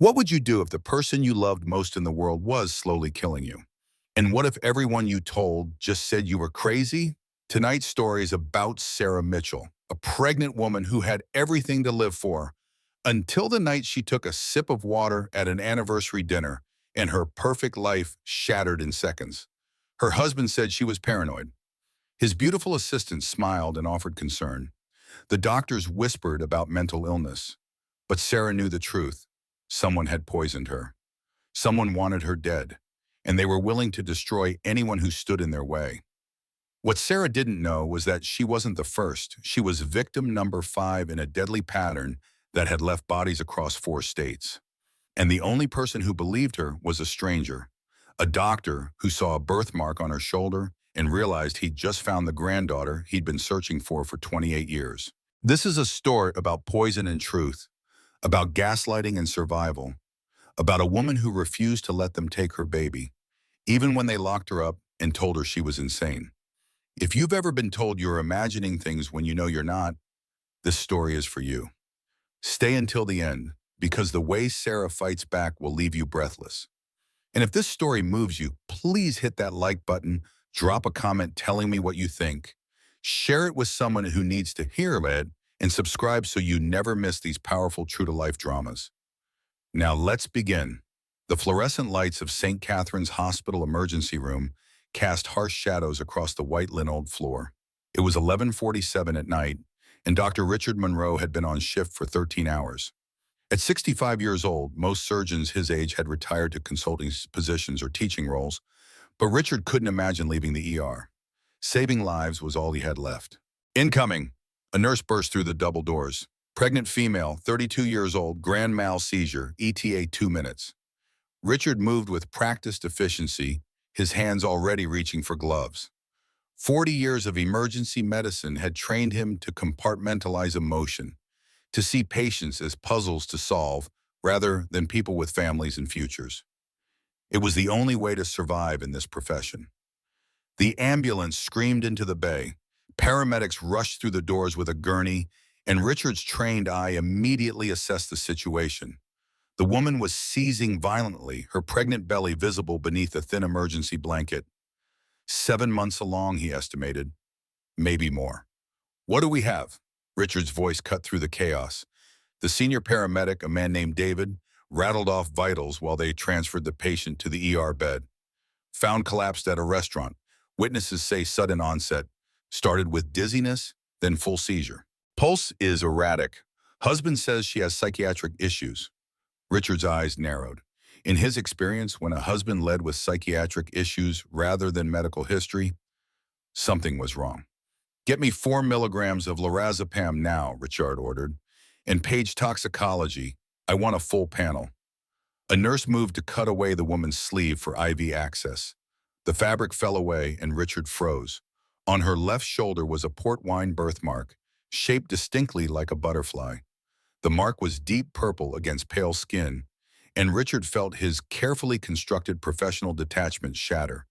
What would you do if the person you loved most in the world was slowly killing you? And what if everyone you told just said you were crazy? Tonight's story is about Sarah Mitchell, a pregnant woman who had everything to live for until the night she took a sip of water at an anniversary dinner and her perfect life shattered in seconds. Her husband said she was paranoid. His beautiful assistant smiled and offered concern. The doctors whispered about mental illness. But Sarah knew the truth. Someone had poisoned her. Someone wanted her dead, and they were willing to destroy anyone who stood in their way. What Sarah didn't know was that she wasn't the first. She was victim number 5 in a deadly pattern that had left bodies across 4 states. And the only person who believed her was a stranger, a doctor who saw a birthmark on her shoulder and realized he'd just found the granddaughter he'd been searching for 28 years. This is a story about poison and truth, about gaslighting and survival, about a woman who refused to let them take her baby, even when they locked her up and told her she was insane. If you've ever been told you're imagining things when you know you're not, this story is for you. Stay until the end, because the way Sarah fights back will leave you breathless. And if this story moves you, please hit that like button, drop a comment telling me what you think, share it with someone who needs to hear it, and subscribe so you never miss these powerful true-to-life dramas. Now let's begin. The fluorescent lights of St. Catherine's Hospital emergency room cast harsh shadows across the white linoled floor. It was 11:47 at night, and Dr. Richard Monroe had been on shift for 13 hours. At 65 years old, most surgeons his age had retired to consulting positions or teaching roles, but Richard couldn't imagine leaving the ER. Saving lives was all he had left. Incoming! A nurse burst through the double doors. Pregnant female, 32 years old, grand mal seizure, ETA 2 minutes. Richard moved with practiced efficiency, his hands already reaching for gloves. 40 years of emergency medicine had trained him to compartmentalize emotion, to see patients as puzzles to solve rather than people with families and futures. It was the only way to survive in this profession. The ambulance screamed into the bay. Paramedics rushed through the doors with a gurney, and Richard's trained eye immediately assessed the situation. The woman was seizing violently, her pregnant belly visible beneath a thin emergency blanket. 7 months along, he estimated. Maybe more. What do we have? Richard's voice cut through the chaos. The senior paramedic, a man named David, rattled off vitals while they transferred the patient to the ER bed. Found collapsed at a restaurant. Witnesses say sudden onset. Started with dizziness, then full seizure. Pulse is erratic. Husband says she has psychiatric issues. Richard's eyes narrowed. In his experience, when a husband led with psychiatric issues rather than medical history, something was wrong. Get me 4 milligrams of lorazepam now, Richard ordered. And page toxicology. I want a full panel. A nurse moved to cut away the woman's sleeve for IV access. The fabric fell away and Richard froze. On her left shoulder was a port wine birthmark, shaped distinctly like a butterfly. The mark was deep purple against pale skin, and Richard felt his carefully constructed professional detachment shatter.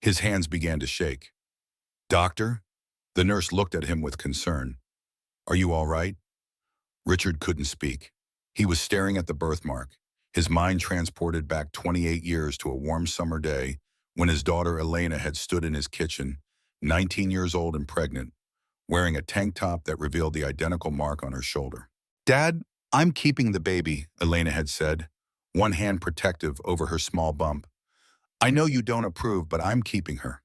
His hands began to shake. Doctor? The nurse looked at him with concern. Are you all right? Richard couldn't speak. He was staring at the birthmark, his mind transported back 28 years to a warm summer day when his daughter Elena had stood in his kitchen, 19 years old and pregnant, wearing a tank top that revealed the identical mark on her shoulder. Dad, I'm keeping the baby, Elena had said, one hand protective over her small bump. I know you don't approve, but I'm keeping her.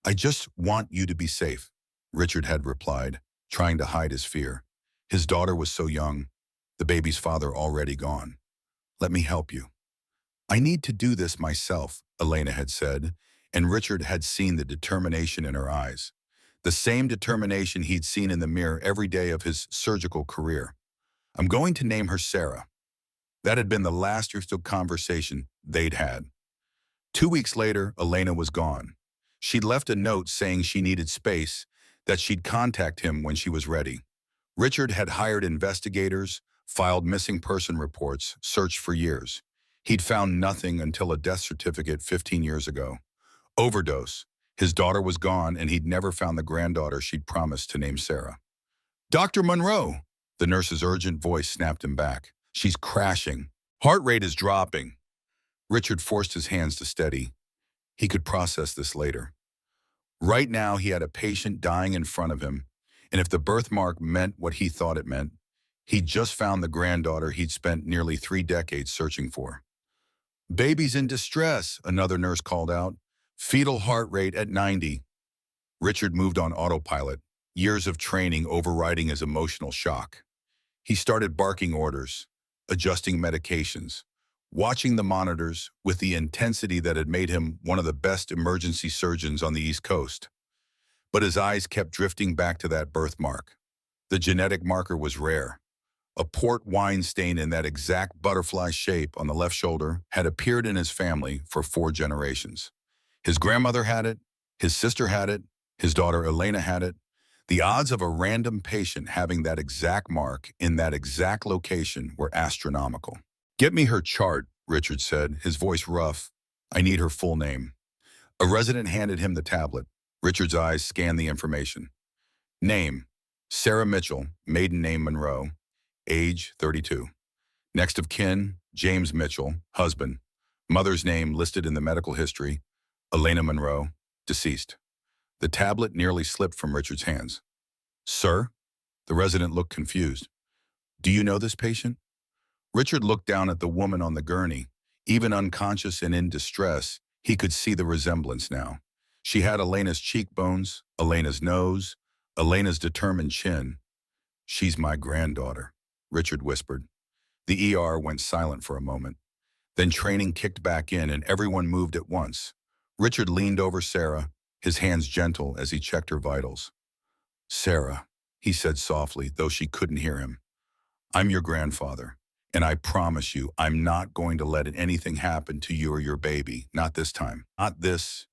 I just want you to be safe, Richard had replied, trying to hide his fear. His daughter was so young, the baby's father already gone. Let me help you. I need to do this myself, Elena had said, and Richard had seen the determination in her eyes. The same determination he'd seen in the mirror every day of his surgical career. I'm going to name her Sarah. That had been the last real conversation they'd had. 2 weeks later, Elena was gone. She'd left a note saying she needed space, that she'd contact him when she was ready. Richard had hired investigators, filed missing person reports, searched for years. He'd found nothing until a death certificate 15 years ago. Overdose. His daughter was gone, and he'd never found the granddaughter she'd promised to name Sarah. Dr. Monroe! The nurse's urgent voice snapped him back. She's crashing. Heart rate is dropping. Richard forced his hands to steady. He could process this later. Right now, he had a patient dying in front of him, and if the birthmark meant what he thought it meant, he'd just found the granddaughter he'd spent nearly 3 decades searching for. Baby's in distress, another nurse called out. Fetal heart rate at 90. Richard moved on autopilot, years of training overriding his emotional shock. He started barking orders, adjusting medications, watching the monitors with the intensity that had made him one of the best emergency surgeons on the East Coast. But his eyes kept drifting back to that birthmark. The genetic marker was rare. A port wine stain in that exact butterfly shape on the left shoulder had appeared in his family for 4 generations. His grandmother had it, his sister had it, his daughter Elena had it. The odds of a random patient having that exact mark in that exact location were astronomical. Get me her chart, Richard said, his voice rough. I need her full name. A resident handed him the tablet. Richard's eyes scanned the information. Name, Sarah Mitchell, maiden name Monroe, age 32. Next of kin, James Mitchell, husband. Mother's name listed in the medical history, Elena Monroe, deceased. The tablet nearly slipped from Richard's hands. Sir? The resident looked confused. Do you know this patient? Richard looked down at the woman on the gurney. Even unconscious and in distress, he could see the resemblance now. She had Elena's cheekbones, Elena's nose, Elena's determined chin. She's my granddaughter, Richard whispered. The ER went silent for a moment. Then training kicked back in and everyone moved at once. Richard leaned over Sarah, his hands gentle as he checked her vitals. Sarah, he said softly, though she couldn't hear him. I'm your grandfather, and I promise you I'm not going to let anything happen to you or your baby. Not this time. Not this.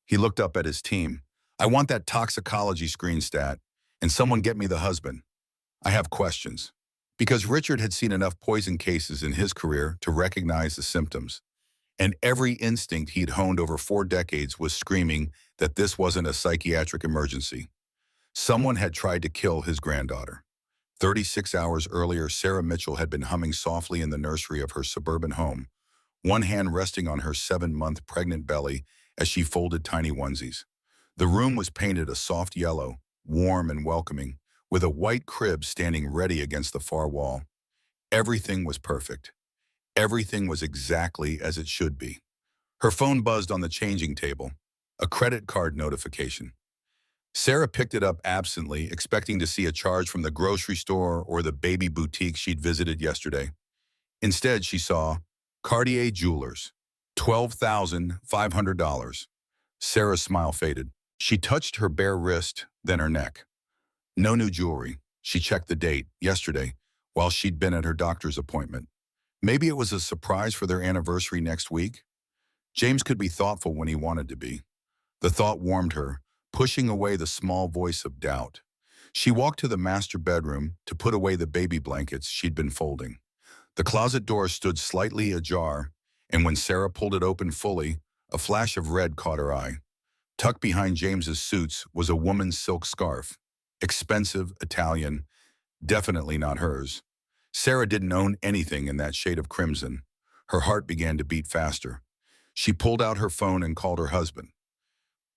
He looked up at his team. I want that toxicology screen stat, and someone get me the husband. I have questions. Because Richard had seen enough poison cases in his career to recognize the symptoms. And every instinct he'd honed over 4 decades was screaming that this wasn't a psychiatric emergency. Someone had tried to kill his granddaughter. 36 hours earlier, Sarah Mitchell had been humming softly in the nursery of her suburban home, one hand resting on her 7-month pregnant belly as she folded tiny onesies. The room was painted a soft yellow, warm and welcoming, with a white crib standing ready against the far wall. Everything was perfect. Everything was exactly as it should be. Her phone buzzed on the changing table, a credit card notification. Sarah picked it up absently, expecting to see a charge from the grocery store or the baby boutique she'd visited yesterday. Instead, she saw Cartier Jewelers, $12,500. Sarah's smile faded. She touched her bare wrist, then her neck. No new jewelry. She checked the date, yesterday, while she'd been at her doctor's appointment. Maybe it was a surprise for their anniversary next week? James could be thoughtful when he wanted to be. The thought warmed her, pushing away the small voice of doubt. She walked to the master bedroom to put away the baby blankets she'd been folding. The closet door stood slightly ajar, and when Sarah pulled it open fully, a flash of red caught her eye. Tucked behind James's suits was a woman's silk scarf. Expensive, Italian, definitely not hers. Sarah didn't own anything in that shade of crimson. Her heart began to beat faster. She pulled out her phone and called her husband.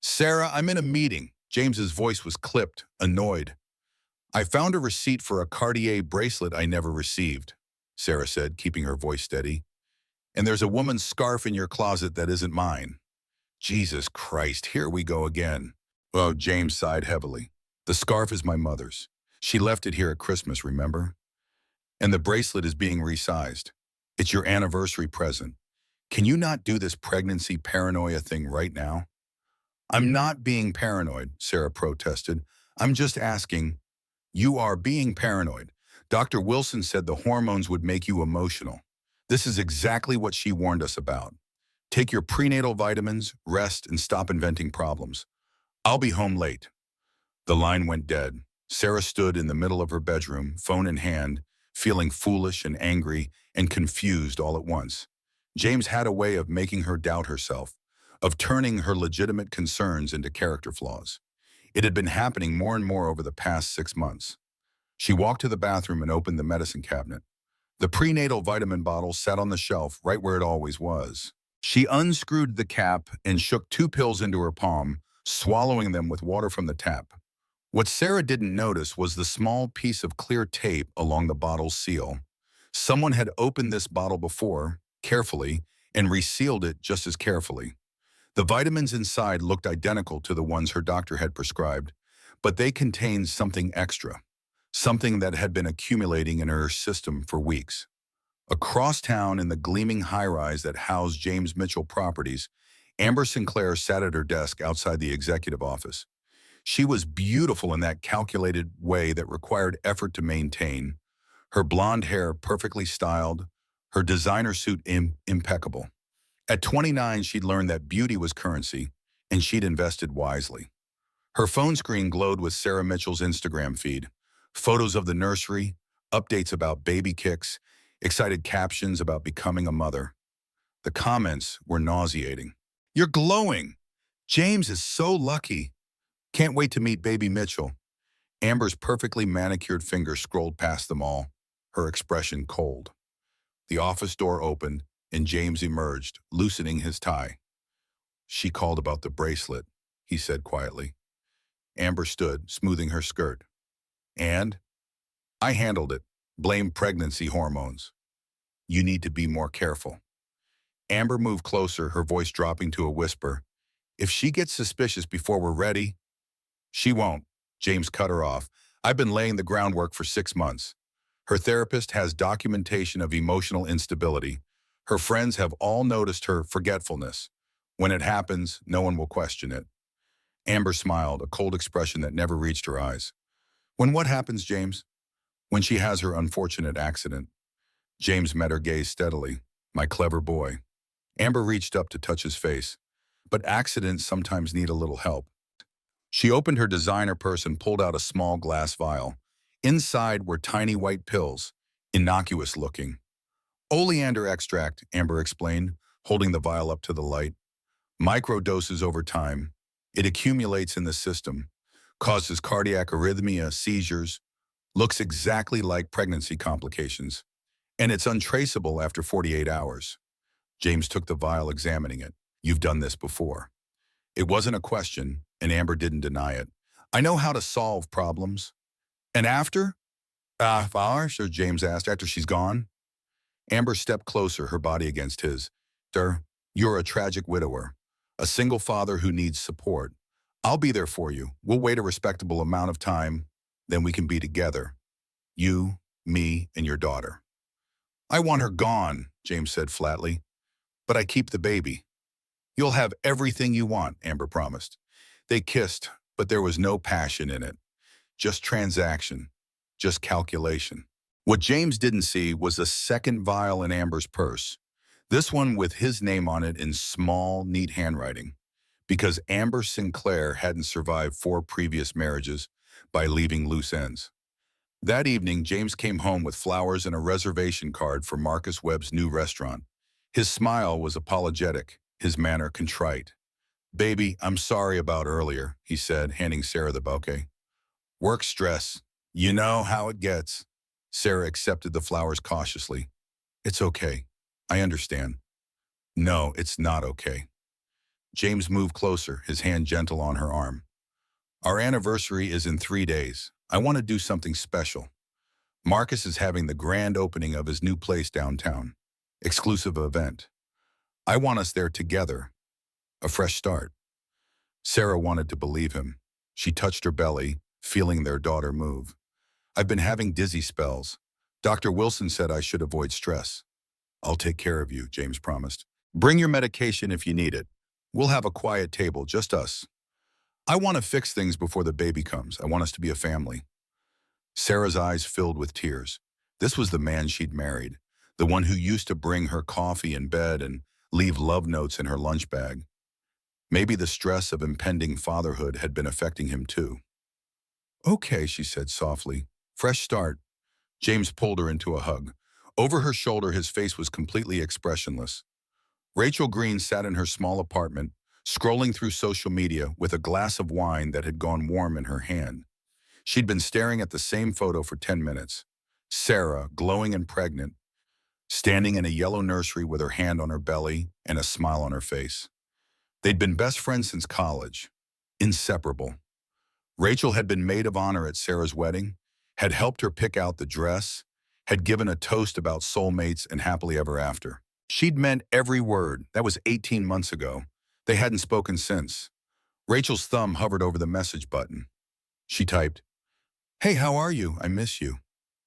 Sarah, I'm in a meeting. James's voice was clipped, annoyed. I found a receipt for a Cartier bracelet I never received, Sarah said, keeping her voice steady. And there's a woman's scarf in your closet that isn't mine. Jesus Christ, here we go again. Oh, James sighed heavily. The scarf is my mother's. She left it here at Christmas, remember? And the bracelet is being resized. It's your anniversary present. Can you not do this pregnancy paranoia thing right now? I'm not being paranoid, Sarah protested. I'm just asking. You are being paranoid. Dr. Wilson said the hormones would make you emotional. This is exactly what she warned us about. Take your prenatal vitamins, rest, and stop inventing problems. I'll be home late. The line went dead. Sarah stood in the middle of her bedroom, phone in hand, feeling foolish and angry and confused all at once. James had a way of making her doubt herself, of turning her legitimate concerns into character flaws. It had been happening more and more over the past 6 months. She walked to the bathroom and opened the medicine cabinet. The prenatal vitamin bottle sat on the shelf right where it always was. She unscrewed the cap and shook 2 pills into her palm, swallowing them with water from the tap. What Sarah didn't notice was the small piece of clear tape along the bottle's seal. Someone had opened this bottle before, carefully, and resealed it just as carefully. The vitamins inside looked identical to the ones her doctor had prescribed, but they contained something extra, something that had been accumulating in her system for weeks. Across town in the gleaming high-rise that housed James Mitchell Properties, Amber Sinclair sat at her desk outside the executive office. She was beautiful in that calculated way that required effort to maintain, her blonde hair perfectly styled, her designer suit impeccable. At 29, she'd learned that beauty was currency, and she'd invested wisely. Her phone screen glowed with Sarah Mitchell's Instagram feed, photos of the nursery, updates about baby kicks, excited captions about becoming a mother. The comments were nauseating. "You're glowing! James is so lucky! Can't wait to meet baby Mitchell." Amber's perfectly manicured fingers scrolled past them all, her expression cold. The office door opened, and James emerged, loosening his tie. "She called about the bracelet," he said quietly. Amber stood, smoothing her skirt. "And? I handled it. Blame pregnancy hormones. You need to be more careful." Amber moved closer, her voice dropping to a whisper. "If she gets suspicious before we're ready—" "She won't," James cut her off. "I've been laying the groundwork for 6 months. Her therapist has documentation of emotional instability. Her friends have all noticed her forgetfulness. When it happens, no one will question it." Amber smiled, a cold expression that never reached her eyes. "When what happens, James?" "When she has her unfortunate accident." James met her gaze steadily. "My clever boy." Amber reached up to touch his face. "But accidents sometimes need a little help." She opened her designer purse and pulled out a small glass vial. Inside were tiny white pills, innocuous looking. "Oleander extract," Amber explained, holding the vial up to the light. "Microdoses over time. It accumulates in the system, causes cardiac arrhythmia, seizures, looks exactly like pregnancy complications, and it's untraceable after 48 hours. James took the vial, examining it. "You've done this before." It wasn't a question, and Amber didn't deny it. "I know how to solve problems." "And after?" "Hours?" James asked. "After she's gone?" Amber stepped closer, her body against his. "Sir, you're a tragic widower, a single father who needs support. I'll be there for you. We'll wait a respectable amount of time, then we can be together. You, me, and your daughter." "I want her gone," James said flatly. "But I keep the baby." "You'll have everything you want," Amber promised. They kissed, but there was no passion in it. Just transaction, just calculation. What James didn't see was a second vial in Amber's purse, this one with his name on it in small, neat handwriting, because Amber Sinclair hadn't survived 4 previous marriages by leaving loose ends. That evening, James came home with flowers and a reservation card for Marcus Webb's new restaurant. His smile was apologetic, his manner contrite. "Baby, I'm sorry about earlier," he said, handing Sarah the bouquet. "Work stress. You know how it gets." Sarah accepted the flowers cautiously. "It's okay. I understand." "No, it's not okay." James moved closer, his hand gentle on her arm. "Our anniversary is in 3 days. I want to do something special. Marcus is having the grand opening of his new place downtown. Exclusive event. I want us there together. A fresh start." Sarah wanted to believe him. She touched her belly, feeling their daughter move. "I've been having dizzy spells. Dr. Wilson said I should avoid stress." "I'll take care of you," James promised. "Bring your medication if you need it. We'll have a quiet table, just us. I want to fix things before the baby comes. I want us to be a family." Sarah's eyes filled with tears. This was the man she'd married, the one who used to bring her coffee in bed and leave love notes in her lunch bag. Maybe the stress of impending fatherhood had been affecting him too. "Okay," she said softly. "Fresh start." James pulled her into a hug. Over her shoulder, his face was completely expressionless. Rachel Green sat in her small apartment, scrolling through social media with a glass of wine that had gone warm in her hand. She'd been staring at the same photo for 10 minutes. Sarah, glowing and pregnant, standing in a yellow nursery with her hand on her belly and a smile on her face. They'd been best friends since college, inseparable. Rachel had been maid of honor at Sarah's wedding, had helped her pick out the dress, had given a toast about soulmates and happily ever after. She'd meant every word. That was 18 months ago. They hadn't spoken since. Rachel's thumb hovered over the message button. She typed, "Hey, how are you? I miss you."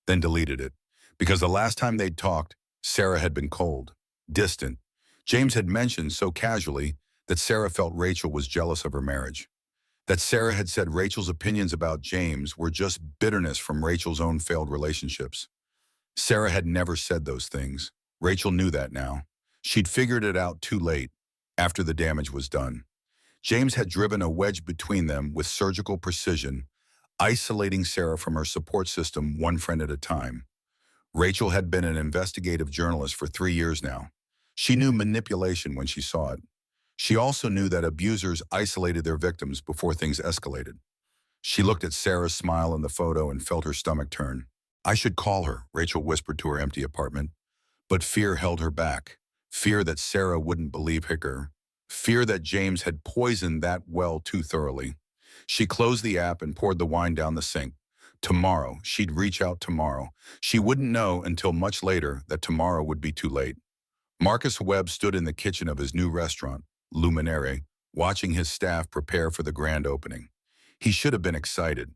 Then deleted it, because the last time they'd talked, Sarah had been cold, distant. James had mentioned so casually that Sarah felt Rachel was jealous of her marriage. That Sarah had said Rachel's opinions about James were just bitterness from Rachel's own failed relationships. Sarah had never said those things. Rachel knew that now. She'd figured it out too late, after the damage was done. James had driven a wedge between them with surgical precision, isolating Sarah from her support system one friend at a time. Rachel had been an investigative journalist for 3 years now. She knew manipulation when she saw it. She also knew that abusers isolated their victims before things escalated. She looked at Sarah's smile in the photo and felt her stomach turn. "I should call her," Rachel whispered to her empty apartment. But fear held her back. Fear that Sarah wouldn't believe her. Fear that James had poisoned that well too thoroughly. She closed the app and poured the wine down the sink. Tomorrow, she'd reach out tomorrow. She wouldn't know until much later that tomorrow would be too late. Marcus Webb stood in the kitchen of his new restaurant, Luminare, watching his staff prepare for the grand opening. He should have been excited.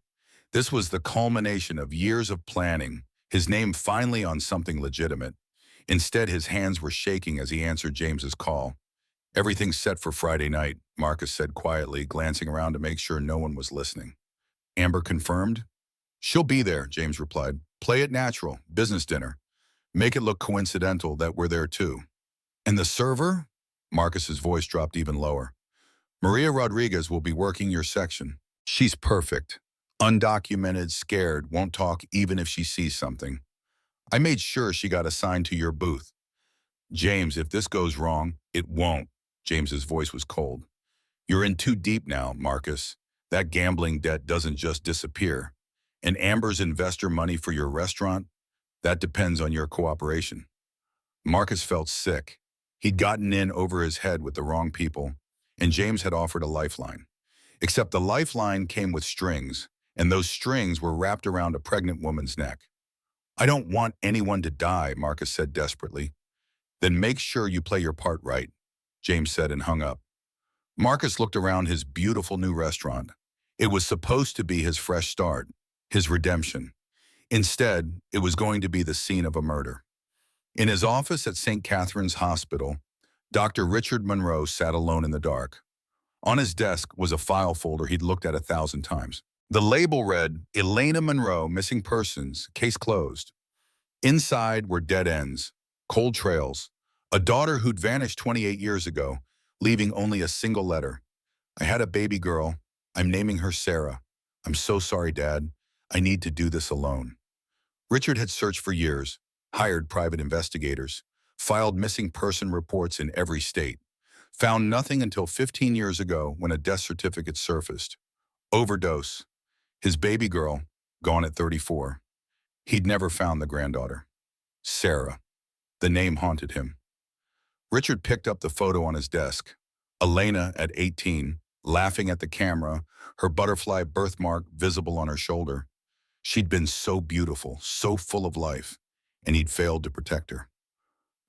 This was the culmination of years of planning, his name finally on something legitimate. Instead, his hands were shaking as he answered James's call. "Everything's set for Friday night," Marcus said quietly, glancing around to make sure no one was listening. "Amber confirmed?" "She'll be there," James replied. "Play it natural, business dinner. Make it look coincidental that we're there too." "And the server?" Marcus's voice dropped even lower. "Maria Rodriguez will be working your section. She's perfect. Undocumented, scared, won't talk even if she sees something. I made sure she got assigned to your booth." "James, if this goes wrong, it won't." James's voice was cold. "You're in too deep now, Marcus. That gambling debt doesn't just disappear. And Amber's investor money for your restaurant, that depends on your cooperation." Marcus felt sick. He'd gotten in over his head with the wrong people, and James had offered a lifeline. Except the lifeline came with strings, and those strings were wrapped around a pregnant woman's neck. "I don't want anyone to die," Marcus said desperately. "Then make sure you play your part right," James said and hung up. Marcus looked around his beautiful new restaurant. It was supposed to be his fresh start, his redemption. Instead, it was going to be the scene of a murder. In his office at St. Catherine's Hospital, Dr. Richard Monroe sat alone in the dark. On his desk was a file folder he'd looked at 1,000 times. The label read, "Elena Monroe, missing persons, case closed." Inside were dead ends, cold trails, a daughter who'd vanished 28 years ago, leaving only a single letter. "I had a baby girl. I'm naming her Sarah. I'm so sorry, Dad. I need to do this alone." Richard had searched for years, hired private investigators, filed missing person reports in every state, found nothing until 15 years ago when a death certificate surfaced. Overdose. His baby girl, gone at 34. He'd never found the granddaughter. Sarah. The name haunted him. Richard picked up the photo on his desk. Elena at 18, laughing at the camera, her butterfly birthmark visible on her shoulder. She'd been so beautiful, so full of life, and he'd failed to protect her.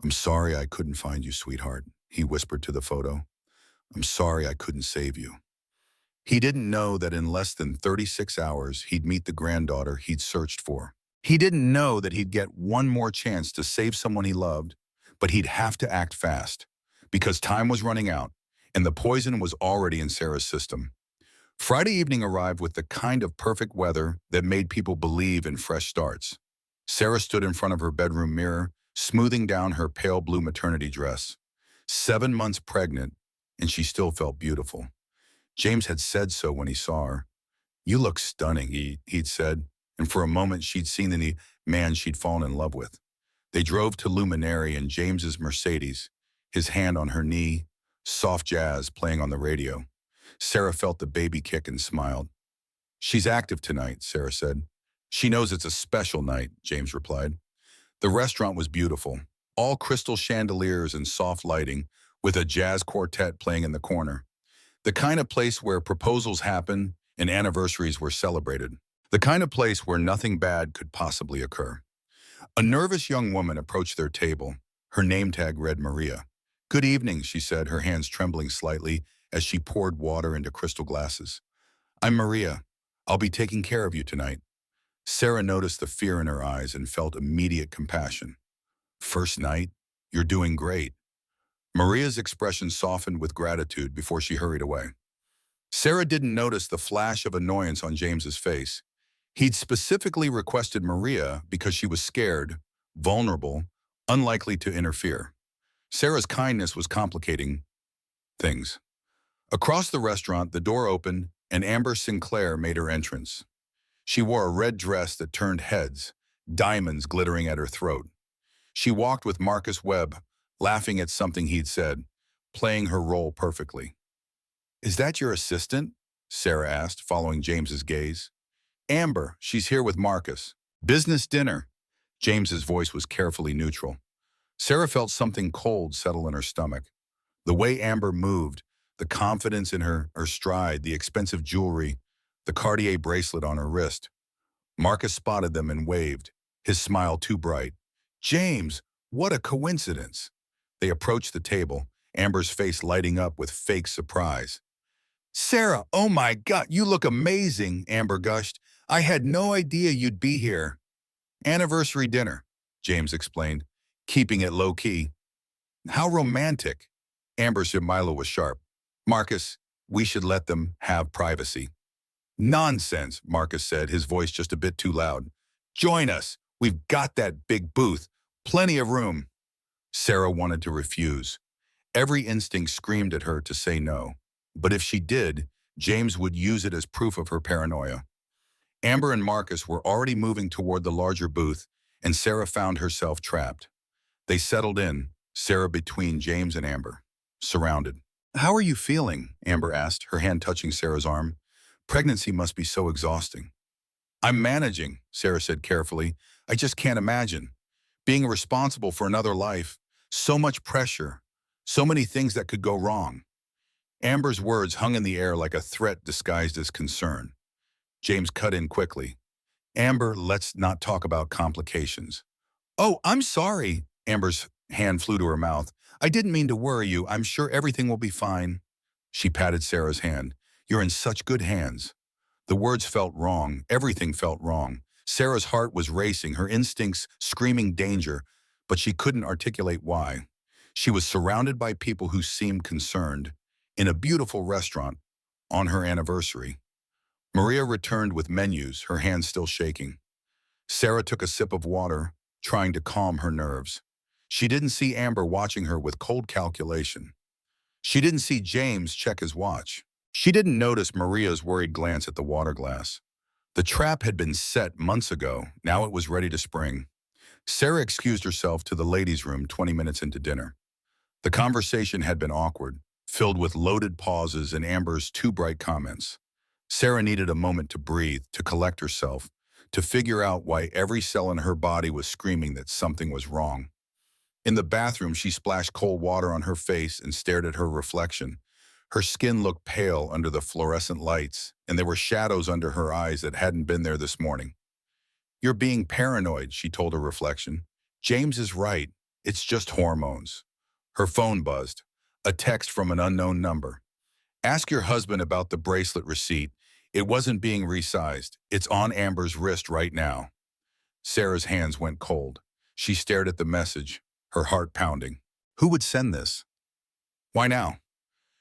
"I'm sorry I couldn't find you, sweetheart," he whispered to the photo. "I'm sorry I couldn't save you." He didn't know that in less than 36 hours, he'd meet the granddaughter he'd searched for. He didn't know that he'd get one more chance to save someone he loved, but he'd have to act fast, because time was running out, and the poison was already in Sarah's system. Friday evening arrived with the kind of perfect weather that made people believe in fresh starts. Sarah stood in front of her bedroom mirror, smoothing down her pale blue maternity dress. 7 months pregnant, and she still felt beautiful. James had said so when he saw her. "You look stunning," he'd said, and for a moment she'd seen the man she'd fallen in love with. They drove to Luminary in James's Mercedes, his hand on her knee, soft jazz playing on the radio. Sarah felt the baby kick and smiled. "She's active tonight," Sarah said. "She knows it's a special night," James replied. The restaurant was beautiful. all crystal chandeliers and soft lighting, with a jazz quartet playing in the corner. The kind of place where proposals happen and anniversaries were celebrated. The kind of place where nothing bad could possibly occur. A nervous young woman approached their table. Her name tag read Maria. "Good evening," she said, her hands trembling slightly as she poured water into crystal glasses. "I'm Maria. I'll be taking care of you tonight." Sarah noticed the fear in her eyes and felt immediate compassion. "First night? You're doing great." Maria's expression softened with gratitude before she hurried away. Sarah didn't notice the flash of annoyance on James's face. He'd specifically requested Maria because she was scared, vulnerable, unlikely to interfere. Sarah's kindness was complicating things. Across the restaurant, the door opened and Amber Sinclair made her entrance. She wore a red dress that turned heads, diamonds glittering at her throat. She walked with Marcus Webb, laughing at something he'd said, playing her role perfectly. "Is that your assistant?" Sarah asked, following James's gaze. "Amber, she's here with Marcus. Business dinner." James's voice was carefully neutral. Sarah felt something cold settle in her stomach. The way Amber moved, the confidence in her stride, the expensive jewelry, the Cartier bracelet on her wrist. Marcus spotted them and waved, his smile too bright. "James, what a coincidence." They approached the table, Amber's face lighting up with fake surprise. "Sarah, oh my God, you look amazing," Amber gushed. "I had no idea you'd be here." "Anniversary dinner," James explained, keeping it low-key. "How romantic." Amber's smile was sharp. "Marcus, we should let them have privacy." "Nonsense," Marcus said, his voice just a bit too loud. "Join us. We've got that big booth. Plenty of room." Sarah wanted to refuse. Every instinct screamed at her to say no. But if she did, James would use it as proof of her paranoia. Amber and Marcus were already moving toward the larger booth, and Sarah found herself trapped. They settled in, Sarah between James and Amber, surrounded. "How are you feeling?" Amber asked, her hand touching Sarah's arm. "Pregnancy must be so exhausting." "I'm managing," Sarah said carefully. "I just can't imagine. Being responsible for another life, so much pressure, so many things that could go wrong." Amber's words hung in the air like a threat disguised as concern. James cut in quickly. "Amber, let's not talk about complications." "Oh, I'm sorry." Amber's hand flew to her mouth. "I didn't mean to worry you. I'm sure everything will be fine." She patted Sarah's hand. "You're in such good hands." The words felt wrong. Everything felt wrong. Sarah's heart was racing, her instincts screaming danger, but she couldn't articulate why. She was surrounded by people who seemed concerned, in a beautiful restaurant, on her anniversary. Maria returned with menus, her hands still shaking. Sarah took a sip of water, trying to calm her nerves. She didn't see Amber watching her with cold calculation. She didn't see James check his watch. She didn't notice Maria's worried glance at the water glass. The trap had been set months ago. Now it was ready to spring. Sarah excused herself to the ladies' room 20 minutes into dinner. The conversation had been awkward, filled with loaded pauses and Amber's too bright comments. Sarah needed a moment to breathe, to collect herself, to figure out why every cell in her body was screaming that something was wrong. In the bathroom, she splashed cold water on her face and stared at her reflection. Her skin looked pale under the fluorescent lights, and there were shadows under her eyes that hadn't been there this morning. "You're being paranoid," she told her reflection. "James is right. It's just hormones." Her phone buzzed. A text from an unknown number. "Ask your husband about the bracelet receipt. It wasn't being resized. It's on Amber's wrist right now." Sarah's hands went cold. She stared at the message, her heart pounding. Who would send this? Why now?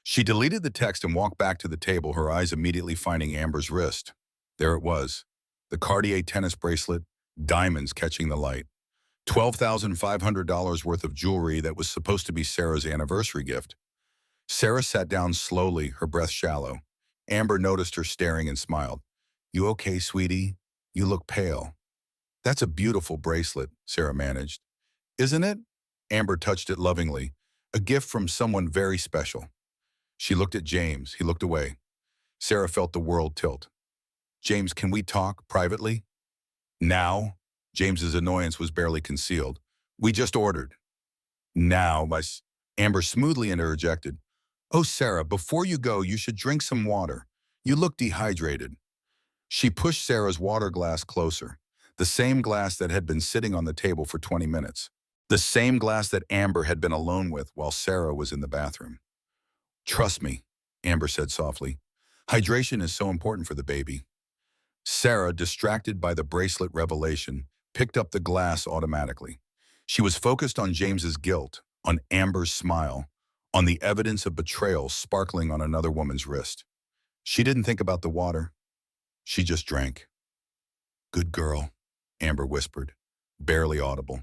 She deleted the text and walked back to the table, her eyes immediately finding Amber's wrist. There it was. The Cartier tennis bracelet, diamonds catching the light. $12,500 worth of jewelry that was supposed to be Sarah's anniversary gift. Sarah sat down slowly, her breath shallow. Amber noticed her staring and smiled. "You okay, sweetie? You look pale." "That's a beautiful bracelet," Sarah managed. "Isn't it?" Amber touched it lovingly. "A gift from someone very special." She looked at James. He looked away. Sarah felt the world tilt. "James, can we talk privately?" "Now?" James's annoyance was barely concealed. "We just ordered." Now, Amber smoothly interjected. Oh, Sarah, before you go, you should drink some water. You look dehydrated. She pushed Sarah's water glass closer, the same glass that had been sitting on the table for 20 minutes. The same glass that Amber had been alone with while Sarah was in the bathroom. Trust me, Amber said softly. Hydration is so important for the baby. Sarah, distracted by the bracelet revelation, picked up the glass automatically. She was focused on James's guilt, on Amber's smile, on the evidence of betrayal sparkling on another woman's wrist. She didn't think about the water. She just drank. Good girl, Amber whispered, barely audible.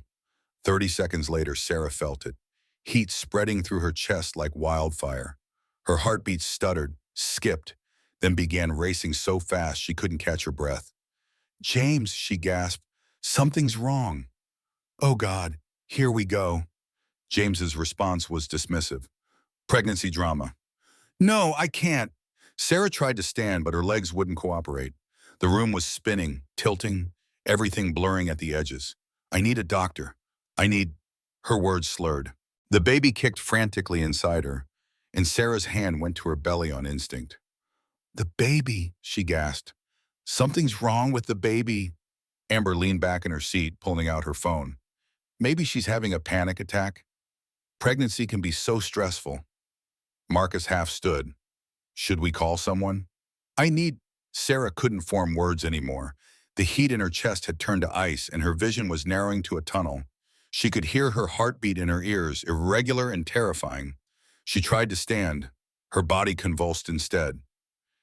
30 seconds later, Sarah felt it, heat spreading through her chest like wildfire. Her heartbeat stuttered, skipped, then began racing so fast she couldn't catch her breath. James, she gasped, something's wrong. Oh God, here we go. James's response was dismissive. Pregnancy drama. No, I can't. Sarah tried to stand, but her legs wouldn't cooperate. The room was spinning, tilting, everything blurring at the edges. I need a doctor. I need... Her words slurred. The baby kicked frantically inside her, and Sarah's hand went to her belly on instinct. The baby, she gasped. Something's wrong with the baby. Amber leaned back in her seat, pulling out her phone. Maybe she's having a panic attack. Pregnancy can be so stressful. Marcus half stood. Should we call someone? I need... Sarah couldn't form words anymore. The heat in her chest had turned to ice, and her vision was narrowing to a tunnel. She could hear her heartbeat in her ears, irregular and terrifying. She tried to stand. Her body convulsed instead.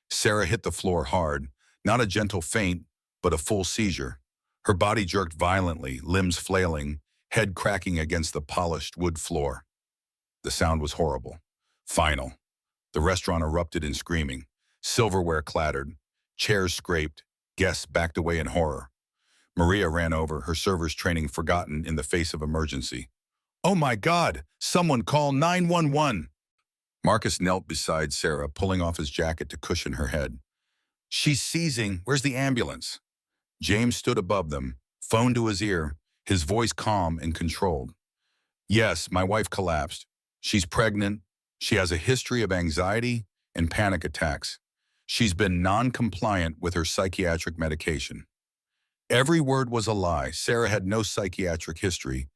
Sarah hit the floor hard, not a gentle faint, but a full seizure. Her body jerked violently, limbs flailing, head cracking against the polished wood floor. The sound was horrible. Final. The restaurant erupted in screaming. Silverware clattered. Chairs scraped. Guests backed away in horror. Maria ran over, her server's training forgotten in the face of emergency. Oh my God! Someone call 911! Marcus knelt beside Sarah, pulling off his jacket to cushion her head. She's seizing. Where's the ambulance? James stood above them, phone to his ear, his voice calm and controlled. Yes, my wife collapsed. She's pregnant. She has a history of anxiety and panic attacks. She's been non-compliant with her psychiatric medication. Every word was a lie. Sarah had no psychiatric history,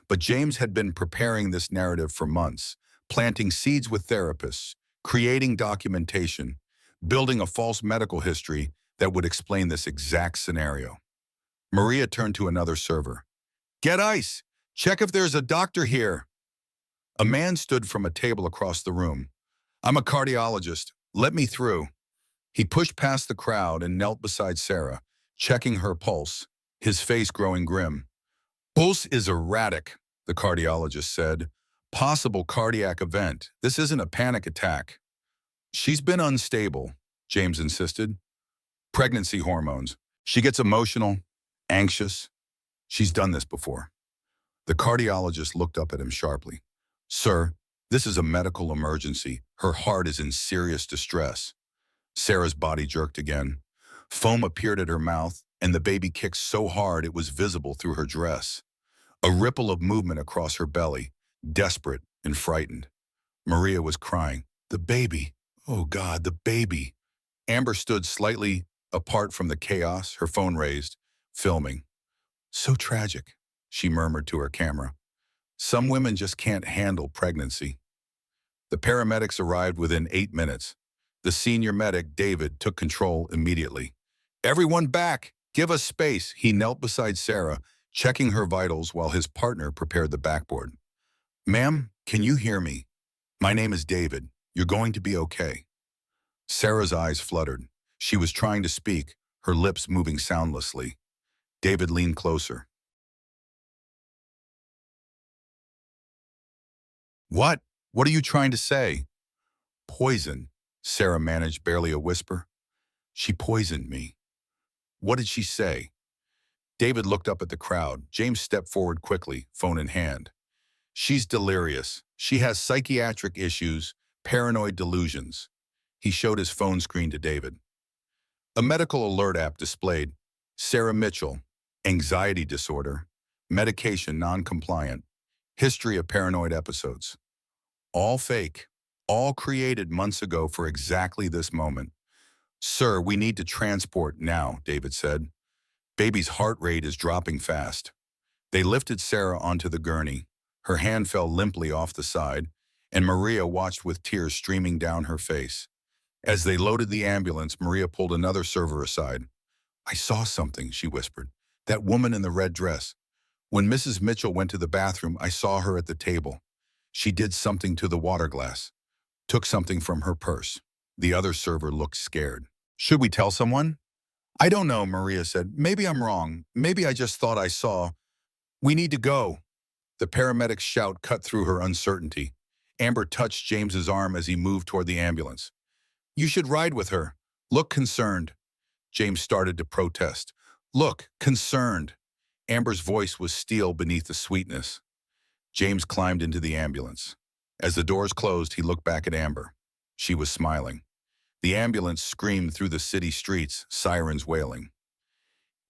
but James had been preparing this narrative for months, planting seeds with therapists, creating documentation, building a false medical history that would explain this exact scenario. Maria turned to another server. Get ice! Check if there's a doctor here. A man stood from a table across the room. I'm a cardiologist. Let me through. He pushed past the crowd and knelt beside Sarah, checking her pulse, his face growing grim. Pulse is erratic, the cardiologist said. Possible cardiac event. This isn't a panic attack. She's been unstable, James insisted. Pregnancy hormones. She gets emotional, anxious. She's done this before. The cardiologist looked up at him sharply. Sir, this is a medical emergency. Her heart is in serious distress. Sarah's body jerked again. Foam appeared at her mouth, and the baby kicked so hard it was visible through her dress. A ripple of movement across her belly, desperate and frightened. Maria was crying. The baby. Oh God, the baby. Amber stood slightly apart from the chaos, her phone raised, filming. So tragic, she murmured to her camera. Some women just can't handle pregnancy. The paramedics arrived within 8 minutes. The senior medic, David, took control immediately. Everyone back! Give us space! He knelt beside Sarah, checking her vitals while his partner prepared the backboard. Ma'am, can you hear me? My name is David. You're going to be okay. Sarah's eyes fluttered. She was trying to speak, her lips moving soundlessly. David leaned closer. What? What are you trying to say? Poison, Sarah managed barely a whisper. She poisoned me. What did she say? David looked up at the crowd. James stepped forward quickly, phone in hand. She's delirious. She has psychiatric issues, paranoid delusions. He showed his phone screen to David. A medical alert app displayed, Sarah Mitchell, anxiety disorder, medication non-compliant, History of paranoid episodes. All fake. All created months ago for exactly this moment. Sir, we need to transport now, David said. Baby's heart rate is dropping fast. They lifted Sarah onto the gurney. Her hand fell limply off the side, and Maria watched with tears streaming down her face. As they loaded the ambulance, Maria pulled another server aside. I saw something, she whispered. That woman in the red dress. When Mrs. Mitchell went to the bathroom, I saw her at the table. She did something to the water glass, took something from her purse. The other server looked scared. Should we tell someone? I don't know, Maria said. Maybe I'm wrong. Maybe I just thought I saw. We need to go. The paramedic's shout cut through her uncertainty. Amber touched James's arm as he moved toward the ambulance. You should ride with her. Look concerned. James started to protest. Look, concerned. Amber's voice was steel beneath the sweetness. James climbed into the ambulance. As the doors closed, he looked back at Amber. She was smiling. The ambulance screamed through the city streets, sirens wailing.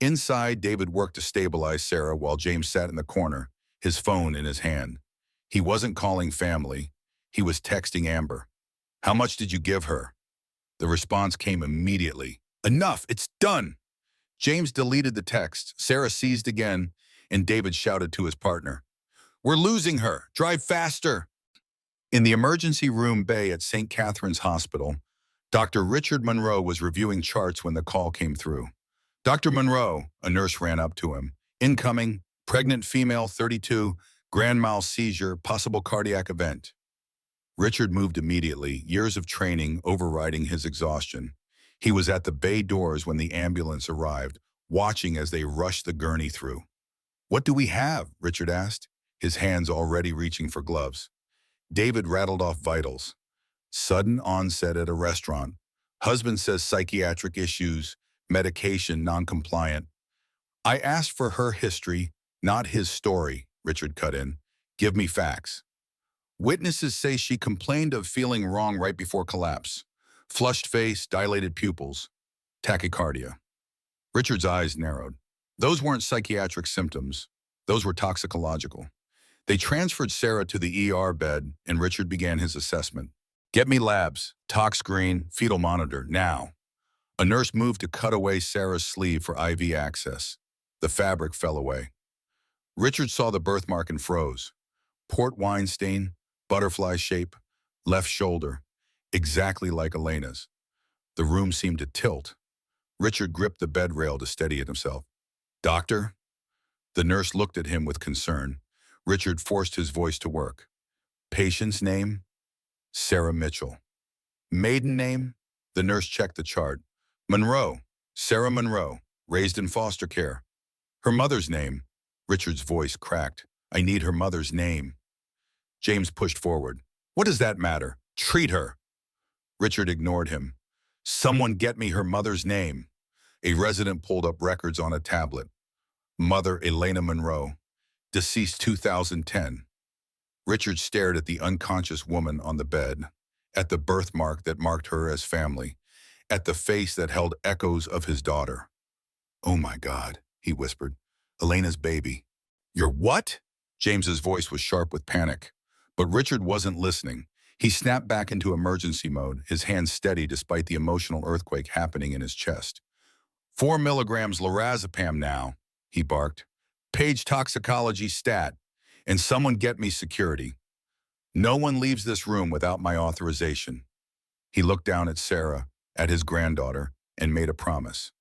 Inside, David worked to stabilize Sarah while James sat in the corner, his phone in his hand. He wasn't calling family. He was texting Amber. How much did you give her? The response came immediately. Enough, it's done. James deleted the text. Sarah seized again, and David shouted to his partner. We're losing her. Drive faster. In the emergency room bay at St. Catherine's Hospital, Dr. Richard Monroe was reviewing charts when the call came through. Dr. Monroe, a nurse ran up to him. Incoming, pregnant female, 32, grand mal seizure, possible cardiac event. Richard moved immediately, years of training overriding his exhaustion. He was at the bay doors when the ambulance arrived, watching as they rushed the gurney through. What do we have? Richard asked, his hands already reaching for gloves. David rattled off vitals. Sudden onset at a restaurant. Husband says psychiatric issues, medication non-compliant. I asked for her history, not his story, Richard cut in. Give me facts. Witnesses say she complained of feeling wrong right before collapse. Flushed face, dilated pupils, tachycardia. Richard's eyes narrowed. Those weren't psychiatric symptoms. Those were toxicological. They transferred Sarah to the ER bed, and Richard began his assessment. Get me labs, tox screen, fetal monitor, now. A nurse moved to cut away Sarah's sleeve for IV access. The fabric fell away. Richard saw the birthmark and froze. Port wine stain, butterfly shape, left shoulder, exactly like Elena's. The room seemed to tilt. Richard gripped the bed rail to steady himself. Doctor? The nurse looked at him with concern. Richard forced his voice to work. Patient's name? Sarah Mitchell. Maiden name? The nurse checked the chart. Monroe. Sarah Monroe. Raised in foster care. Her mother's name? Richard's voice cracked. I need her mother's name. James pushed forward. What does that matter? Treat her. Richard ignored him. Someone get me her mother's name. A resident pulled up records on a tablet. Mother Elena Monroe. Deceased 2010. Richard stared at the unconscious woman on the bed, at the birthmark that marked her as family, at the face that held echoes of his daughter. Oh my God, he whispered. Elena's baby. Your what? James's voice was sharp with panic. But Richard wasn't listening. He snapped back into emergency mode, his hands steady despite the emotional earthquake happening in his chest. 4 milligrams lorazepam now, he barked. Page toxicology stat. And someone get me security. No one leaves this room without my authorization. He looked down at Sarah, at his granddaughter, and made a promise.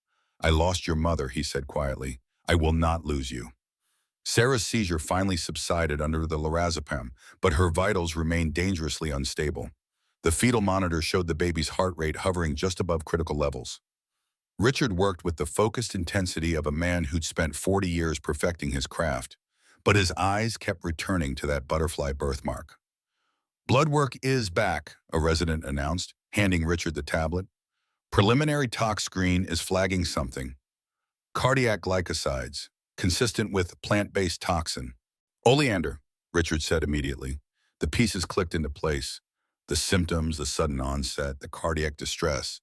I lost your mother, he said quietly. I will not lose you. Sarah's seizure finally subsided under the lorazepam, but her vitals remained dangerously unstable. The fetal monitor showed the baby's heart rate hovering just above critical levels. Richard worked with the focused intensity of a man who'd spent 40 years perfecting his craft, but his eyes kept returning to that butterfly birthmark. Blood work is back, a resident announced, handing Richard the tablet. Preliminary tox screen is flagging something. Cardiac glycosides, consistent with plant-based toxin. Oleander, Richard said immediately. The pieces clicked into place. The symptoms, the sudden onset, the cardiac distress.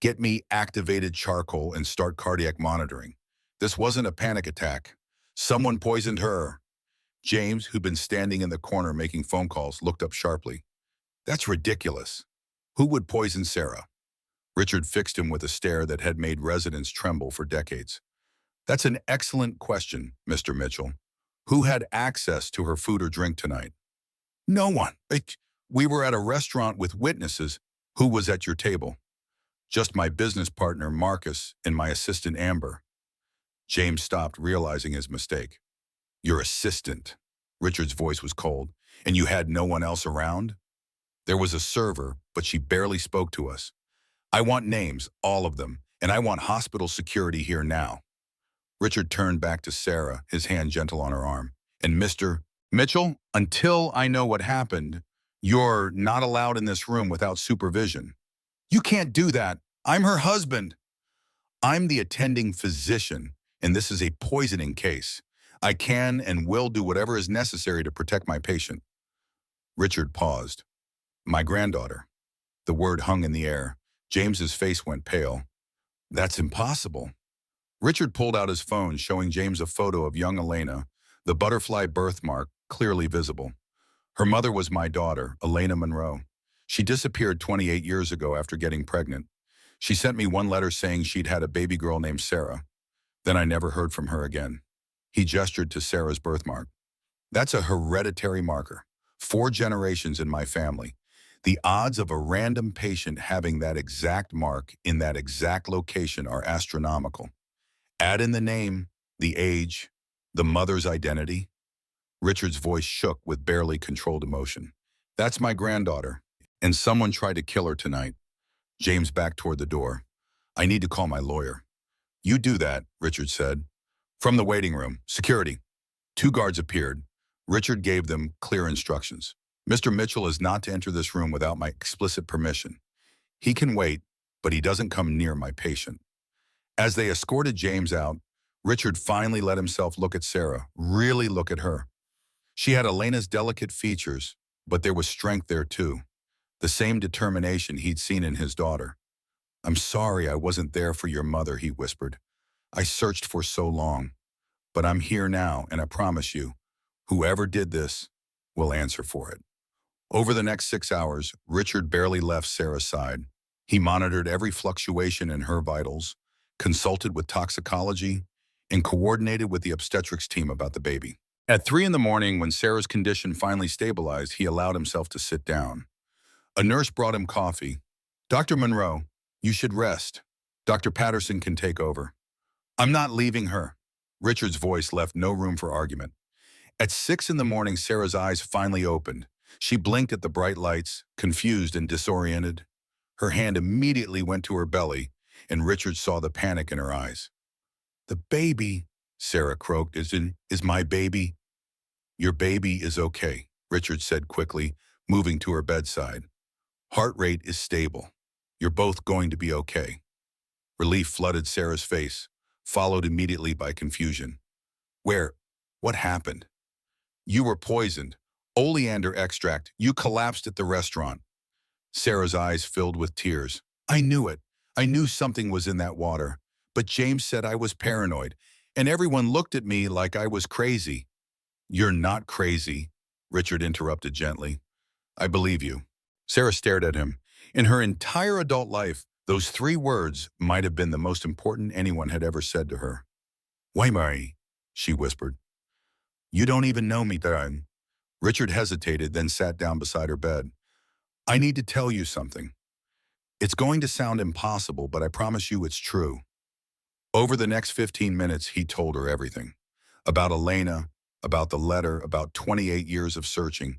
Get me activated charcoal and start cardiac monitoring. This wasn't a panic attack. Someone poisoned her. James, who'd been standing in the corner making phone calls, looked up sharply. That's ridiculous. Who would poison Sarah? Richard fixed him with a stare that had made residents tremble for decades. That's an excellent question, Mr. Mitchell. Who had access to her food or drink tonight? No one. We were at a restaurant with witnesses. Who was at your table? Just my business partner, Marcus, and my assistant, Amber. James stopped, realizing his mistake. Your assistant. Richard's voice was cold. And you had no one else around? There was a server, but she barely spoke to us. I want names, all of them, and I want hospital security here now. Richard turned back to Sarah, his hand gentle on her arm. And Mr. Mitchell, until I know what happened, you're not allowed in this room without supervision. You can't do that. I'm her husband. I'm the attending physician, and this is a poisoning case. I can and will do whatever is necessary to protect my patient. Richard paused. My granddaughter. The word hung in the air. James's face went pale. That's impossible. Richard pulled out his phone, showing James a photo of young Elena, the butterfly birthmark clearly visible. Her mother was my daughter, Elena Monroe. She disappeared 28 years ago after getting pregnant. She sent me one letter saying she'd had a baby girl named Sarah. Then I never heard from her again. He gestured to Sarah's birthmark. That's a hereditary marker. 4 generations in my family. The odds of a random patient having that exact mark in that exact location are astronomical. Add in the name, the age, the mother's identity. Richard's voice shook with barely controlled emotion. That's my granddaughter, and someone tried to kill her tonight. James backed toward the door. I need to call my lawyer. You do that, Richard said. From the waiting room, security. 2 guards appeared. Richard gave them clear instructions. Mr. Mitchell is not to enter this room without my explicit permission. He can wait, but he doesn't come near my patient. As they escorted James out, Richard finally let himself look at Sarah, really look at her. She had Elena's delicate features, but there was strength there too. The same determination he'd seen in his daughter. I'm sorry I wasn't there for your mother, he whispered. I searched for so long, but I'm here now, and I promise you, whoever did this will answer for it. Over the next 6 hours, Richard barely left Sarah's side. He monitored every fluctuation in her vitals, consulted with toxicology, and coordinated with the obstetrics team about the baby. At 3 in the morning, when Sarah's condition finally stabilized, he allowed himself to sit down. A nurse brought him coffee. Dr. Monroe, you should rest. Dr. Patterson can take over. I'm not leaving her. Richard's voice left no room for argument. At 6 in the morning, Sarah's eyes finally opened. She blinked at the bright lights, confused and disoriented. Her hand immediately went to her belly, and Richard saw the panic in her eyes. The baby, Sarah croaked, is my baby. Your baby is okay, Richard said quickly, moving to her bedside. Heart rate is stable. You're both going to be okay. Relief flooded Sarah's face, followed immediately by confusion. What happened? You were poisoned. Oleander extract. You collapsed at the restaurant. Sarah's eyes filled with tears. I knew it. I knew something was in that water. But James said I was paranoid, and everyone looked at me like I was crazy. You're not crazy, Richard interrupted gently. I believe you. Sarah stared at him. In her entire adult life, those 3 words might have been the most important anyone had ever said to her. Why, Mary? She whispered. You don't even know me, darling. Richard hesitated, then sat down beside her bed. I need to tell you something. It's going to sound impossible, but I promise you it's true. Over the next 15 minutes, he told her everything. About Elena, about the letter, about 28 years of searching.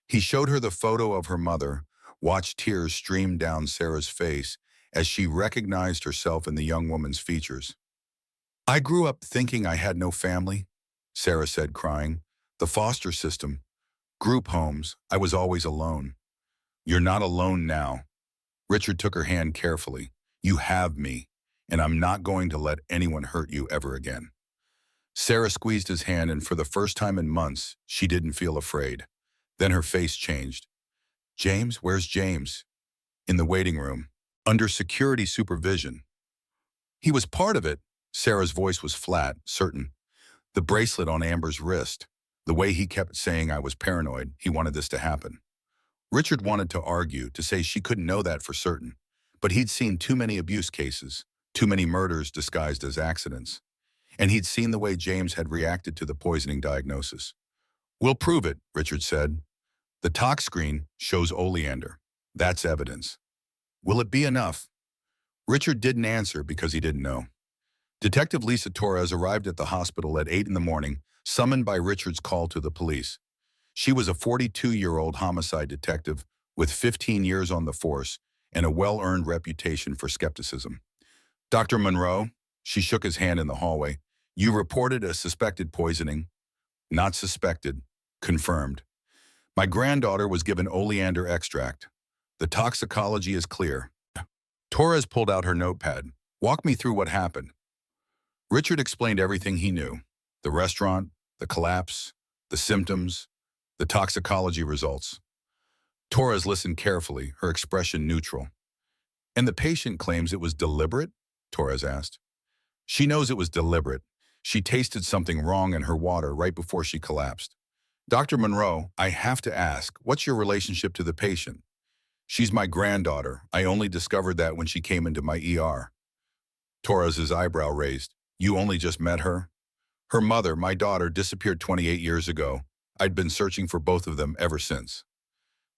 He showed her the photo of her mother, watched tears stream down Sarah's face as she recognized herself in the young woman's features. I grew up thinking I had no family, Sarah said, crying. The foster system, group homes, I was always alone. You're not alone now. Richard took her hand carefully. You have me, and I'm not going to let anyone hurt you ever again. Sarah squeezed his hand, and for the first time in months, she didn't feel afraid. Then her face changed. James, where's James? In the waiting room, under security supervision. He was part of it. Sarah's voice was flat, certain. The bracelet on Amber's wrist, The way he kept saying I was paranoid, he wanted this to happen. Richard wanted to argue, to say she couldn't know that for certain. But he'd seen too many abuse cases, too many murders disguised as accidents. And he'd seen the way James had reacted to the poisoning diagnosis. We'll prove it, Richard said. The tox screen shows oleander. That's evidence. Will it be enough? Richard didn't answer because he didn't know. Detective Lisa Torres arrived at the hospital at 8 in the morning, summoned by Richard's call to the police. She was a 42-year-old homicide detective with 15 years on the force and a well-earned reputation for skepticism. Dr. Monroe, she shook his hand in the hallway. You reported a suspected poisoning. Not suspected, confirmed. My granddaughter was given oleander extract. The toxicology is clear. Torres pulled out her notepad. Walk me through what happened. Richard explained everything he knew. The restaurant, the collapse, the symptoms, the toxicology results. Torres listened carefully, her expression neutral. And the patient claims it was deliberate? Torres asked. She knows it was deliberate. She tasted something wrong in her water right before she collapsed. Dr. Monroe, I have to ask, what's your relationship to the patient? She's my granddaughter. I only discovered that when she came into my ER. Torres's eyebrow raised. You only just met her? Her mother, my daughter, disappeared 28 years ago. I'd been searching for both of them ever since.